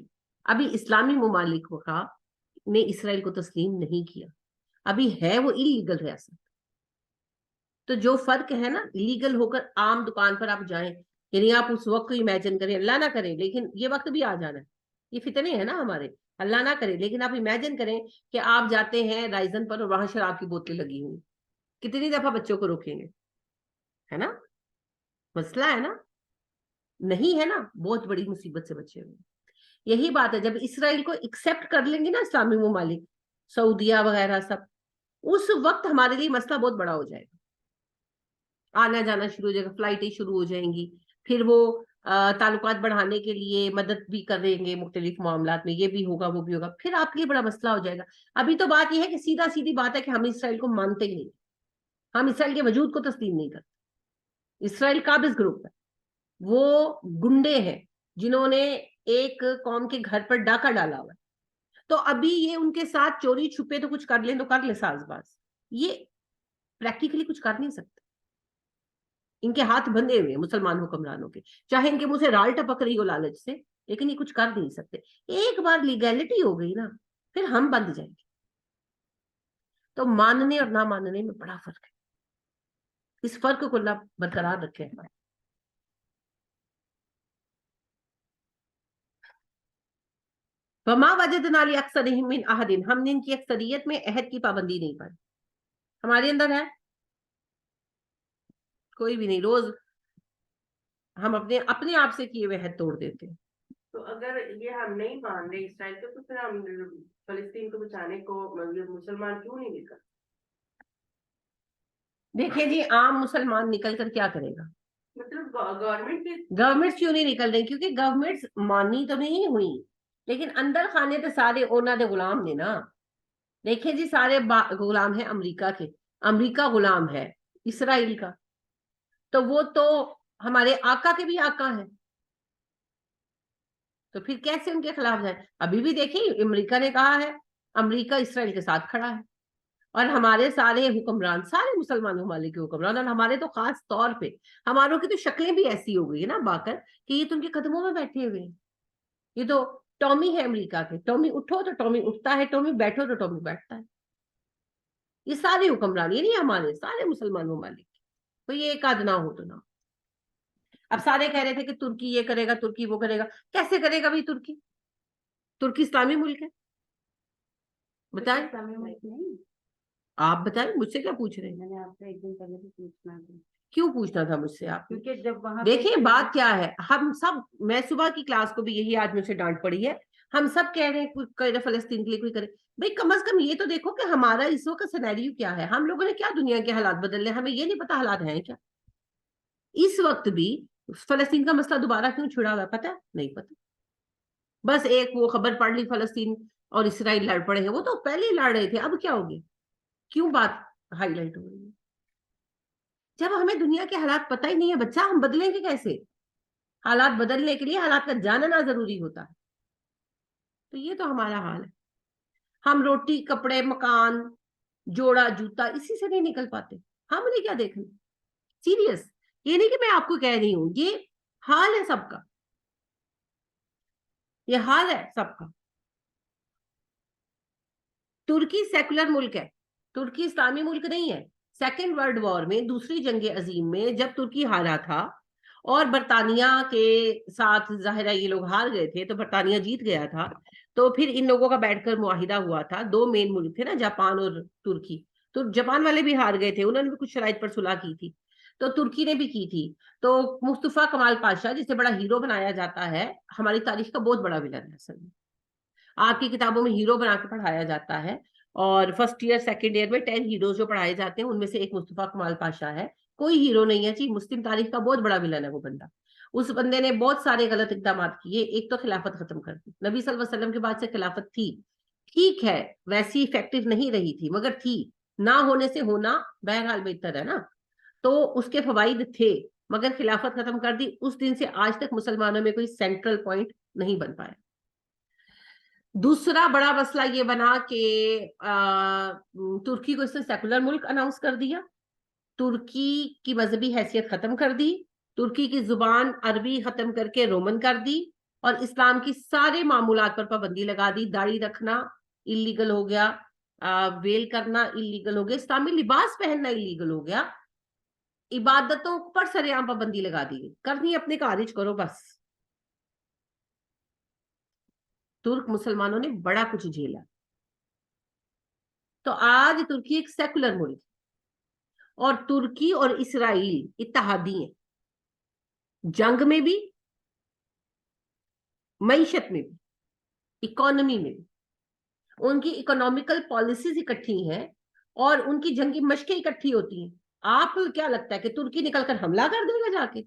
ابھی اسلامی ممالک کا نے اسرائیل کو تسلیم نہیں کیا، ابھی ہے وہ انلیگل ریاست. تو جو فرق ہے نا، لیگل ہو کر عام دکان پر آپ جائیں، یعنی آپ اس وقت کو امیجن کریں، اللہ نہ کریں لیکن یہ وقت بھی آ جانا ہے، یہ فتنے ہیں نا ہمارے، اللہ نہ کرے لیکن آپ امیجن کریں کہ آپ جاتے ہیں رائزن پر اور وہاں شراب کی بوتلیں لگی ہوئی، کتنی دفعہ بچوں کو روکیں گے؟ ہے نا، مسئلہ ہے نا، نہیں ہے نا، بہت بڑی مصیبت سے بچے ہوئے. یہی بات ہے، جب اسرائیل کو ایکسپٹ کر لیں گے نا اسلامی ممالک، سعودیہ وغیرہ سب، اس وقت ہمارے لیے مسئلہ بہت بڑا ہو جائے گا، آنا جانا شروع ہو جائے گا، فلائٹیں شروع ہو جائیں گی، پھر وہ تعلقات بڑھانے کے لیے مدد بھی کریں گے مختلف معاملات میں، یہ بھی ہوگا وہ بھی ہوگا، پھر آپ کے لیے بڑا مسئلہ ہو جائے گا. ابھی تو بات یہ ہے کہ سیدھا سیدھی بات ہے کہ ہم اسرائیل کو مانتے ہی نہیں، ہم اسرائیل کے وجود کو تسلیم نہیں کرتے. اسرائیل قابض گروپ ہے، وہ گنڈے ہیں جنہوں نے ایک قوم کے گھر پر ڈاکہ ڈالا ہوا ہے، تو ابھی یہ ان کے ساتھ چوری چھپے تو کچھ کر لیں تو کر لیں ساز باز، یہ پریکٹیکلی کچھ کر نہیں سکتے. ان کے ہاتھ بندھے ہوئے مسلمان حکمرانوں کے، چاہے ان کے منہ سے رال ٹپک رہی ہو لالچ سے، لیکن یہ کچھ کر نہیں سکتے. ایک بار لیگیلٹی ہو گئی نا، پھر ہم بند جائیں گے. تو ماننے اور نہ ماننے میں بڑا فرق ہے، اس فرق کو اللہ برقرار رکھے. وما وجدنا لأکثرهم من احد، ہم نے ان کی اکثریت میں عہد کی پابندی نہیں پائی. ہمارے اندر ہے کوئی بھی نہیں، روز ہم اپنے آپ سے کیے ہوئے عہد توڑ دیتے ہیں. تو اگر یہ ہم نہیں مان رہے اسرائیل کو، تو پھر ہم فلسطین کو بچانے کو مسلمان کیوں نہیں نکل؟ دیکھیں جی، عام مسلمان نکل کر کیا کرے گا؟ مطلب گورنمنٹ کیوں نہیں نکل رہی؟ کیونکہ گورنمنٹ مانی تو نہیں ہوئی، لیکن اندر خانے تو سارے اونا دے غلام نے نا. دیکھیں جی، سارے غلام ہیں امریکہ کے، امریکہ غلام ہے اسرائیل کا، تو وہ تو ہمارے آقا کے بھی آقا ہیں، تو پھر کیسے ان کے خلاف جائیں؟ ابھی بھی دیکھیں امریکہ نے کہا ہے، امریکہ اسرائیل کے ساتھ کھڑا ہے، اور ہمارے سارے حکمران، سارے مسلمان ممالک کے حکمران، اور ہمارے تو خاص طور پہ ہماروں کی تو شکلیں بھی ایسی ہو گئی ہے نا باقر، کہ یہ تو ان کے قدموں میں بیٹھے ہوئے ہیں. یہ تو ٹامی ہے امریکہ کے، ٹامی اٹھو تو ٹامی اٹھتا ہے، ٹامی بیٹھو تو ٹامی بیٹھتا ہے. یہ سارے حکمران، یہ نہیں ہمارے سارے مسلمان ممالک، تو یہ ایک آدھ نہ ہو تو نہ. اب سارے کہہ رہے تھے کہ ترکی یہ کرے گا، ترکی وہ کرے گا، کیسے کرے گا بھائی؟ ترکی اسلامی ملک ہے، بتائیں آپ، بتائیں مجھ سے کیا پوچھ رہے ہیں؟ میں نے آپ سے ایک دن پہلے بھی پوچھنا تھا. کیوں پوچھنا تھا مجھ سے آپ؟ کیونکہ جب وہاں دیکھیں بات کیا ہے، ہم سب، میں صبح کی کلاس کو بھی یہی آج مجھ سے ڈانٹ پڑی ہے، ہم سب کہہ رہے ہیں کوئی کرے فلسطین کے لیے، کوئی کرے. بھائی کم از کم یہ تو دیکھو کہ ہمارا اس وقت سینیریو کیا ہے، ہم لوگوں نے کیا دنیا کے حالات بدل لے، ہمیں یہ نہیں پتا حالات ہیں کیا. اس وقت بھی فلسطین کا مسئلہ دوبارہ کیوں چھڑا ہوا ہے پتا نہیں پتا. بس ایک وہ خبر پڑھ لی فلسطین اور اسرائیل لڑ پڑے ہیں، وہ تو پہلے ہی لڑ رہے تھے، اب کیا ہوگی؟ کیوں بات ہائی لائٹ ہو رہی ہے؟ جب ہمیں دنیا کے حالات پتہ ہی نہیں ہے بچہ، ہم بدلیں گے کیسے؟ حالات بدلنے کے لیے حالات کا جاننا ضروری ہوتا ہے. تو یہ تو ہمارا حال ہے، ہم روٹی کپڑے مکان جوڑا جوتا اسی سے نہیں نکل پاتے. ہم نے کیا دیکھنا؟ سیریس، یہ نہیں کہ میں آپ کو کہہ رہی ہوں، یہ حال ہے سب کا، یہ حال ہے سب کا. ترکی سیکولر ملک ہے، ترکی اسلامی ملک نہیں ہے. سیکنڈ ورلڈ وار میں، دوسری جنگ عظیم میں جب ترکی ہارا تھا اور برطانیہ کے ساتھ ظاہر ہے یہ لوگ ہار گئے تھے، تو برطانیہ جیت گیا تھا، تو پھر ان لوگوں کا بیٹھ کر معاہدہ ہوا تھا. دو مین ملک تھے نا، جاپان اور ترکی، تو جاپان والے بھی ہار گئے تھے، انہوں نے بھی کچھ شرائط پر صلح کی تھی، تو ترکی نے بھی کی تھی. تو مصطفیٰ کمال پاشا جسے بڑا ہیرو بنایا جاتا ہے، ہماری تاریخ کا بہت بڑا ولن ہے اصل میں، آپ کی کتابوں میں ہیرو بنا کے پڑھایا جاتا ہے، اور فرسٹ ایئر سیکنڈ ایئر میں 10 ہیروز جو پڑھائے جاتے ہیں ان میں سے ایک مصطفیٰ کمال پاشا ہے. کوئی ہیرو نہیں ہے جی، مسلم تاریخ کا بہت بڑا ولن ہے وہ بندہ. اس بندے نے بہت سارے غلط اقدامات کیے. ایک تو خلافت ختم کر دی، نبی صلی اللہ علیہ وسلم کے بعد سے خلافت تھی، ٹھیک ہے ویسی افیکٹو نہیں رہی تھی، مگر تھی. نہ ہونے سے ہونا بہرحال بہتر ہے نا. تو اس کے فوائد تھے، مگر خلافت ختم کر دی. اس دن سے آج تک مسلمانوں میں کوئی سینٹرل پوائنٹ نہیں بن پایا. دوسرا بڑا مسئلہ یہ بنا کہ ترکی کو اس نے سیکولر ملک اناؤنس کر دیا, ترکی کی مذہبی حیثیت ختم کر دی, ترکی کی زبان عربی ختم کر کے رومن کر دی, اور اسلام کی سارے معمولات پر پابندی لگا دی. داڑھی رکھنا اللیگل ہو گیا, ویل کرنا اللیگل ہو گیا, اسلامی لباس پہننا اللیگل ہو گیا, عبادتوں پر سرعام پابندی لگا دی گئی. کرنی اپنے خارج کرو بس. ترک مسلمانوں نے بڑا کچھ جھیلا. تو آج ترکی ایک سیکولر ملک ہے, اور ترکی اور اسرائیل اتحادی ہیں, جنگ میں بھی, معیشت میں بھی, اکانومی میں بھی. ان کی اکنامیکل پالیسیز اکٹھی ہیں اور ان کی جنگی مشقیں اکٹھی ہوتی ہیں. آپ کو کیا لگتا ہے کہ ترکی نکل کر حملہ کر دے گا جا کے؟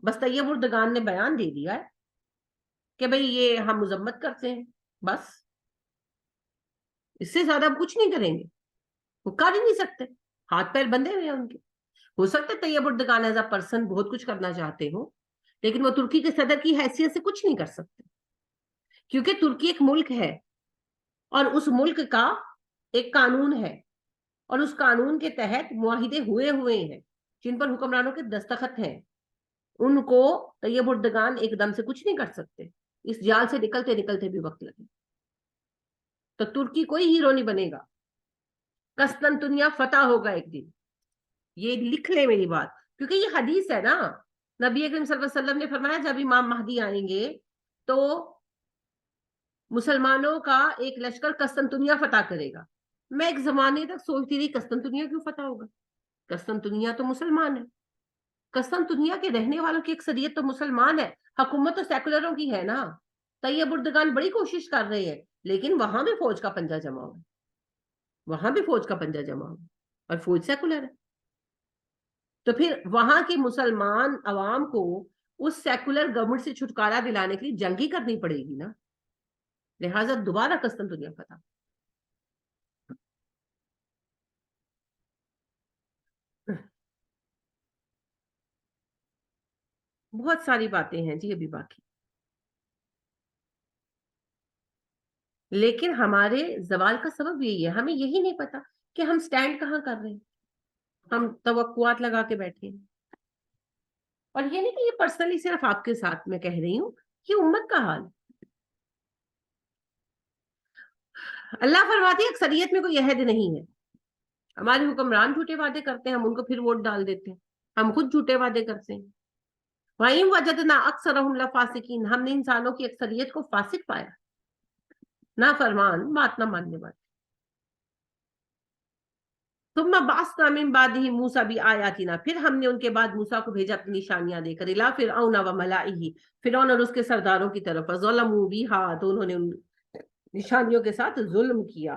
بس طیب اردگان نے بیان دے دیا ہے کہ بھئی یہ ہم مذمت کرتے ہیں, بس اس سے زیادہ ہم کچھ نہیں کریں گے. وہ کر ہی نہیں سکتے, ہاتھ پیر بندھے ہوئے ہیں ان کے. ہو سکتا ہے Tayyip Erdogan as a person بہت کچھ کرنا چاہتے ہوں, لیکن وہ ترکی کے صدر کی حیثیت سے کچھ نہیں کر سکتے, کیونکہ ترکی ایک ملک ہے اور اس ملک کا ایک قانون ہے, اور اس قانون کے تحت معاہدے ہوئے ہیں جن پر حکمرانوں کے دستخط ہیں. ان کو طیب اردگان ایک دم سے کچھ نہیں کر سکتے. اس جال سے نکلتے نکلتے بھی وقت لگے. تو ترکی کوئی ہیرو نہیں بنے گا. قسطنطنیہ فتح ہوگا ایک دن, یہ لکھ لے میری بات, کیونکہ یہ حدیث ہے نا. نبی اکرم صلی اللہ علیہ وسلم نے فرمایا جب امام مہدی آئیں گے تو مسلمانوں کا ایک لشکر قسطنطنیہ فتح کرے گا. میں ایک زمانے تک سوچتی رہی قسطنطنیہ کیوں فتح ہوگا, قسطنطنیہ تو مسلمان ہے, قسطنطنیہ کے رہنے والوں کی اکثریت تو مسلمان ہے, حکومت تو سیکولروں کی ہے نا. طیب اردگان بڑی کوشش کر رہے ہیں, لیکن وہاں بھی فوج کا پنجہ جمع ہوا, وہاں بھی فوج کا پنجہ جمع ہوا, اور فوج سیکولر ہے. تو پھر وہاں کے مسلمان عوام کو اس سیکولر گورنمنٹ سے چھٹکارا دلانے کے لیے جنگ ہی کرنی پڑے گی نا. لہٰذا دوبارہ قسطنطنیہ فتح. بہت ساری باتیں ہیں جی ابھی باقی, لیکن ہمارے زوال کا سبب یہی ہے, ہمیں یہی نہیں پتا کہ ہم سٹینڈ کہاں کر رہے ہیں. ہم توقعات لگا کے بیٹھے ہیں, اور یہ نہیں کہ یہ پرسنلی صرف آپ کے ساتھ میں کہہ رہی ہوں, یہ امت کا حال. اللہ فرماتی ہے اکثریت میں کوئی عہد نہیں ہے. ہمارے حکمران جھوٹے وعدے کرتے ہیں, ہم ان کو پھر ووٹ ڈال دیتے ہیں. ہم خود جھوٹے وعدے کرتے ہیں. وَإِن وَجَدْنَا أَكْثَرَهُمْ لَفَاسِقِينَ, ہم نے انسانوں کی اکثریت کو فاسق پایا, نا فرمان, بات نہ ماننے والے. ثُمَّ بَعَثْنَا مِن بَعْدِهِ مُوسَىٰ بِآيَاتِنَا, پھر ہم نے ان کے بعد موسیٰ کو بھیجا اپنی نشانیاں دے کر, إِلَىٰ فِرْعَوْنَ وَمَلَائِهِ, فرعون اور اس کے سرداروں کی طرف, فَظَلَمُوا بِهَا, تو انہوں نے ان نشانیوں کے ساتھ ظلم کیا.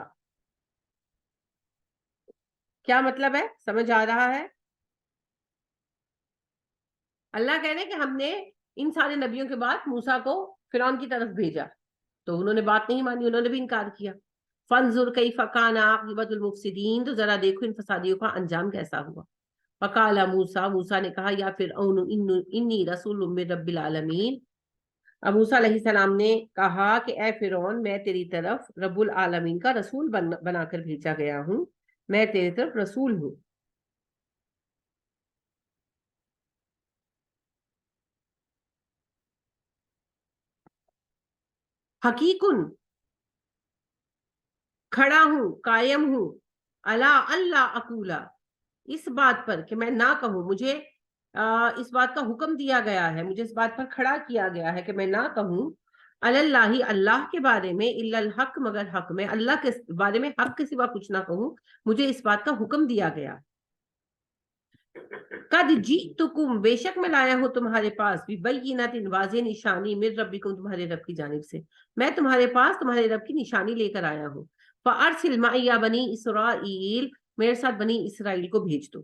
کیا مطلب ہے, سمجھ آ رہا ہے؟ اللہ کہہ رہے کہ ہم نے ان سارے نبیوں کے بعد موسیٰ کو فرعون کی طرف بھیجا, تو انہوں نے بات نہیں مانی, انہوں نے بھی انکار کیا. فَانظُرْ كَيْفَ كَانَ عَاقِبَةُ الْمُفْسِدِينَ, تو ذرا دیکھو ان فسادیوں کا انجام کیسا ہوا. فَقَالَ مُوسَىٰ, موسیٰ نے کہا, یا فرعون انی رسول من رب العالمین. اب موسیٰ علیہ السلام نے کہا کہ اے فرعون, میں تیری طرف رب العالمین کا رسول بنا کر بھیجا گیا ہوں, میں تیری طرف رسول ہوں. حقیقن, کھڑا ہوں, قائم ہوں, اللہ اقولا, اس بات پر کہ میں نہ کہوں, مجھے اس بات کا حکم دیا گیا ہے, مجھے اس بات پر کھڑا کیا گیا ہے کہ میں نہ کہوں اللہ, اللہ کے بارے میں, الا الحق, مگر حق میں, اللہ کے بارے میں حق کے سوا کچھ نہ کہوں, مجھے اس بات کا حکم دیا گیا. قد جئتکم, بے شک میں لایا ہوں تمہارے پاس, ببینۃ, واضح نشانی, من ربکم, تمہارے رب کی جانب سے, میں تمہارے پاس تمہارے رب کی نشانی لے کر آیا ہوں. فارسل معی بنی اسرائیل, میرے ساتھ بنی اسرائیل کو بھیج دو.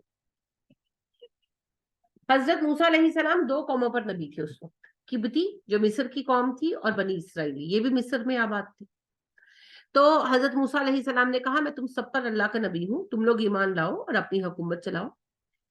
حضرت موسیٰ علیہ السلام دو قوموں پر نبی تھے اس وقت, قبطی جو مصر کی قوم تھی, اور بنی اسرائیلی, یہ بھی مصر میں آباد تھے. تو حضرت موسیٰ علیہ السلام نے کہا میں تم سب پر اللہ کا نبی ہوں, تم لوگ ایمان لاؤ اور اپنی حکومت چلاؤ,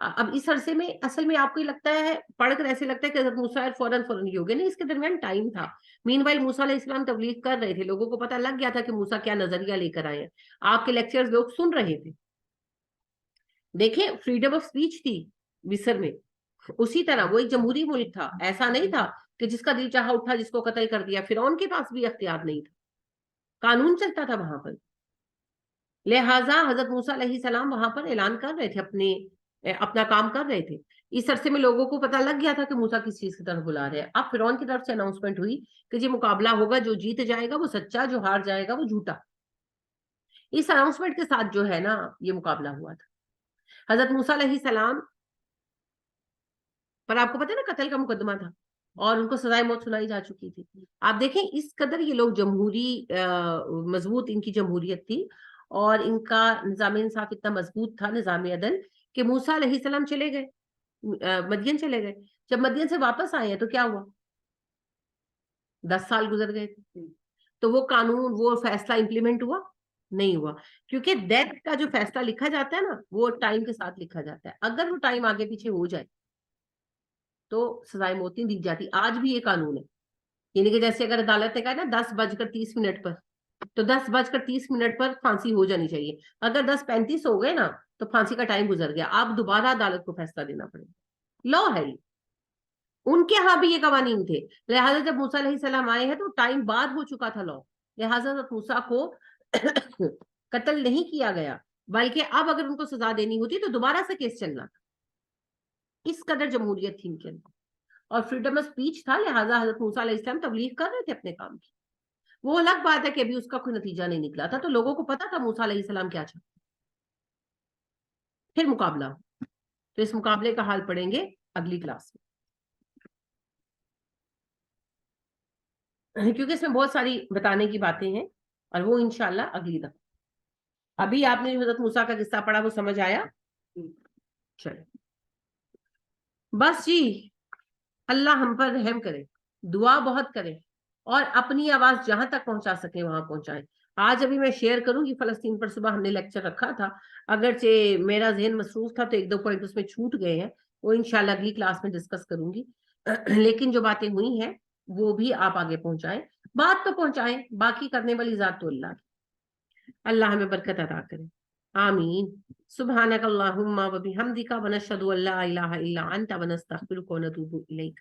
اب اس عرصے میں اصل میں آپ کو یہ لگتا ہے پڑھ کر ایسے لگتا ہے کہ حضرت موسیٰ فوراً یہ ہو گیا، نہیں، اس کے درمیان ٹائم تھا. مین وائل موسیٰ علیہ السلام تبلیغ کر رہے تھے، لوگوں کو پتہ لگ گیا تھا کہ موسیٰ کیا نظریہ لے کر آئے ہیں، آپ کے لیکچرز لوگ سن رہے تھے. دیکھیں فریڈم آف سپیچ تھی مصر میں، اسی طرح وہ ایک جمہوری ملک تھا، ایسا نہیں تھا کہ جس کا دل چاہا اٹھا جس کو قتل کر دیا. فرعون کے پاس بھی اختیار نہیں تھا، قانون چلتا تھا وہاں پر. لہٰذا حضرت موسیٰ علیہ السلام وہاں پر اعلان کر رہے تھے، اپنا کام کر رہے تھے. اس عرصے میں لوگوں کو پتہ لگ گیا تھا کہ موسیٰ کس چیز کی طرف بلا رہے ہیں. اب فرعون کی طرف سے اناؤنسمنٹ ہوئی کہ یہ مقابلہ ہوگا، جو جیت جائے گا وہ سچا، جو ہار جائے گا وہ جھوٹا. اس اناؤنسمنٹ کے ساتھ جو ہے نا یہ مقابلہ ہوا تھا. حضرت موسیٰ علیہ السلام پر آپ کو پتہ ہے نا قتل کا مقدمہ تھا اور ان کو سزائے موت سنائی جا چکی تھی. آپ دیکھیں اس قدر یہ لوگ جمہوری مضبوط ان کی جمہوریت تھی اور ان کا نظام انصاف اتنا مضبوط تھا، نظام عدل، کہ موسیٰ علیہ السلام چلے گئے، مدین چلے گئے. جب مدین سے واپس آئے ہیں تو کیا ہوا؟ 10 سال گزر گئے تھے. تو وہ قانون، وہ فیصلہ امپلیمنٹ ہوا نہیں ہوا، کیونکہ ڈیتھ کا جو فیصلہ لکھا جاتا ہے نا وہ ٹائم کے ساتھ لکھا جاتا ہے. اگر وہ ٹائم آگے پیچھے ہو جائے تو سزائے موت نہیں دی جاتی. آج بھی یہ قانون ہے، یعنی کہ جیسے اگر عدالت نے کہا نا 10:30 پر، تو 10:30 پر پھانسی ہو جانی چاہیے. اگر 10:35 ہو گئے نا تو پھانسی کا ٹائم گزر گیا، آپ دوبارہ عدالت کو فیصلہ دینا پڑے گا. لا ہے یہ. ان کے ہاں بھی یہ قوانین تھے. لہٰذا جب موسیٰ علیہ السلام آئے ہیں تو ٹائم بعد ہو چکا تھا لا. لہٰذا حضرت موسیٰ کو قتل نہیں کیا گیا، بلکہ اب اگر ان کو سزا دینی ہوتی تو دوبارہ سے کیس چلنا تھا. اس قدر جمہوریت تھی ان کے اندر اور فریڈم آف سپیچ تھا. لہٰذا حضرت موسیٰ علیہ السلام تبلیغ کر رہے تھے اپنے کام کی. وہ الگ بات ہے کہ ابھی اس کا کوئی نتیجہ نہیں نکلا تھا، تو لوگوں کو پتا تھا موسیٰ علیہ السلام کیا چاہتے. پھر مقابلہ، تو اس مقابلے کا حال پڑھیں گے اگلی کلاس میں، کیونکہ اس میں بہت ساری بتانے کی باتیں ہیں اور وہ انشاءاللہ اگلی دفعہ. ابھی آپ نے جو حضرت موسیٰ کا قصہ پڑھا وہ سمجھ آیا؟ چلے بس جی، اللہ ہم پر رحم کرے، دعا بہت کرے اور اپنی آواز جہاں تک پہنچا سکیں وہاں پہنچائیں. آج ابھی میں شیئر کروں گی فلسطین پر، صبح ہم نے لیکچر رکھا تھا، اگرچہ میرا ذہن مصروف تھا تو 1-2 پوائنٹ اس میں چھوٹ گئے ہیں، وہ انشاءاللہ اگلی کلاس میں ڈسکس کروں گی. لیکن جو باتیں ہوئی ہیں وہ بھی آپ آگے پہنچائیں. بات تو پہنچائیں، باقی کرنے والی ذات تو اللہ کی. اللہ ہمیں برکت عطا کرے، آمین. سبحانک اللہم و بحمدک ونشہد ان لا الہ الا انت ونستغفرک ونتوب الیک.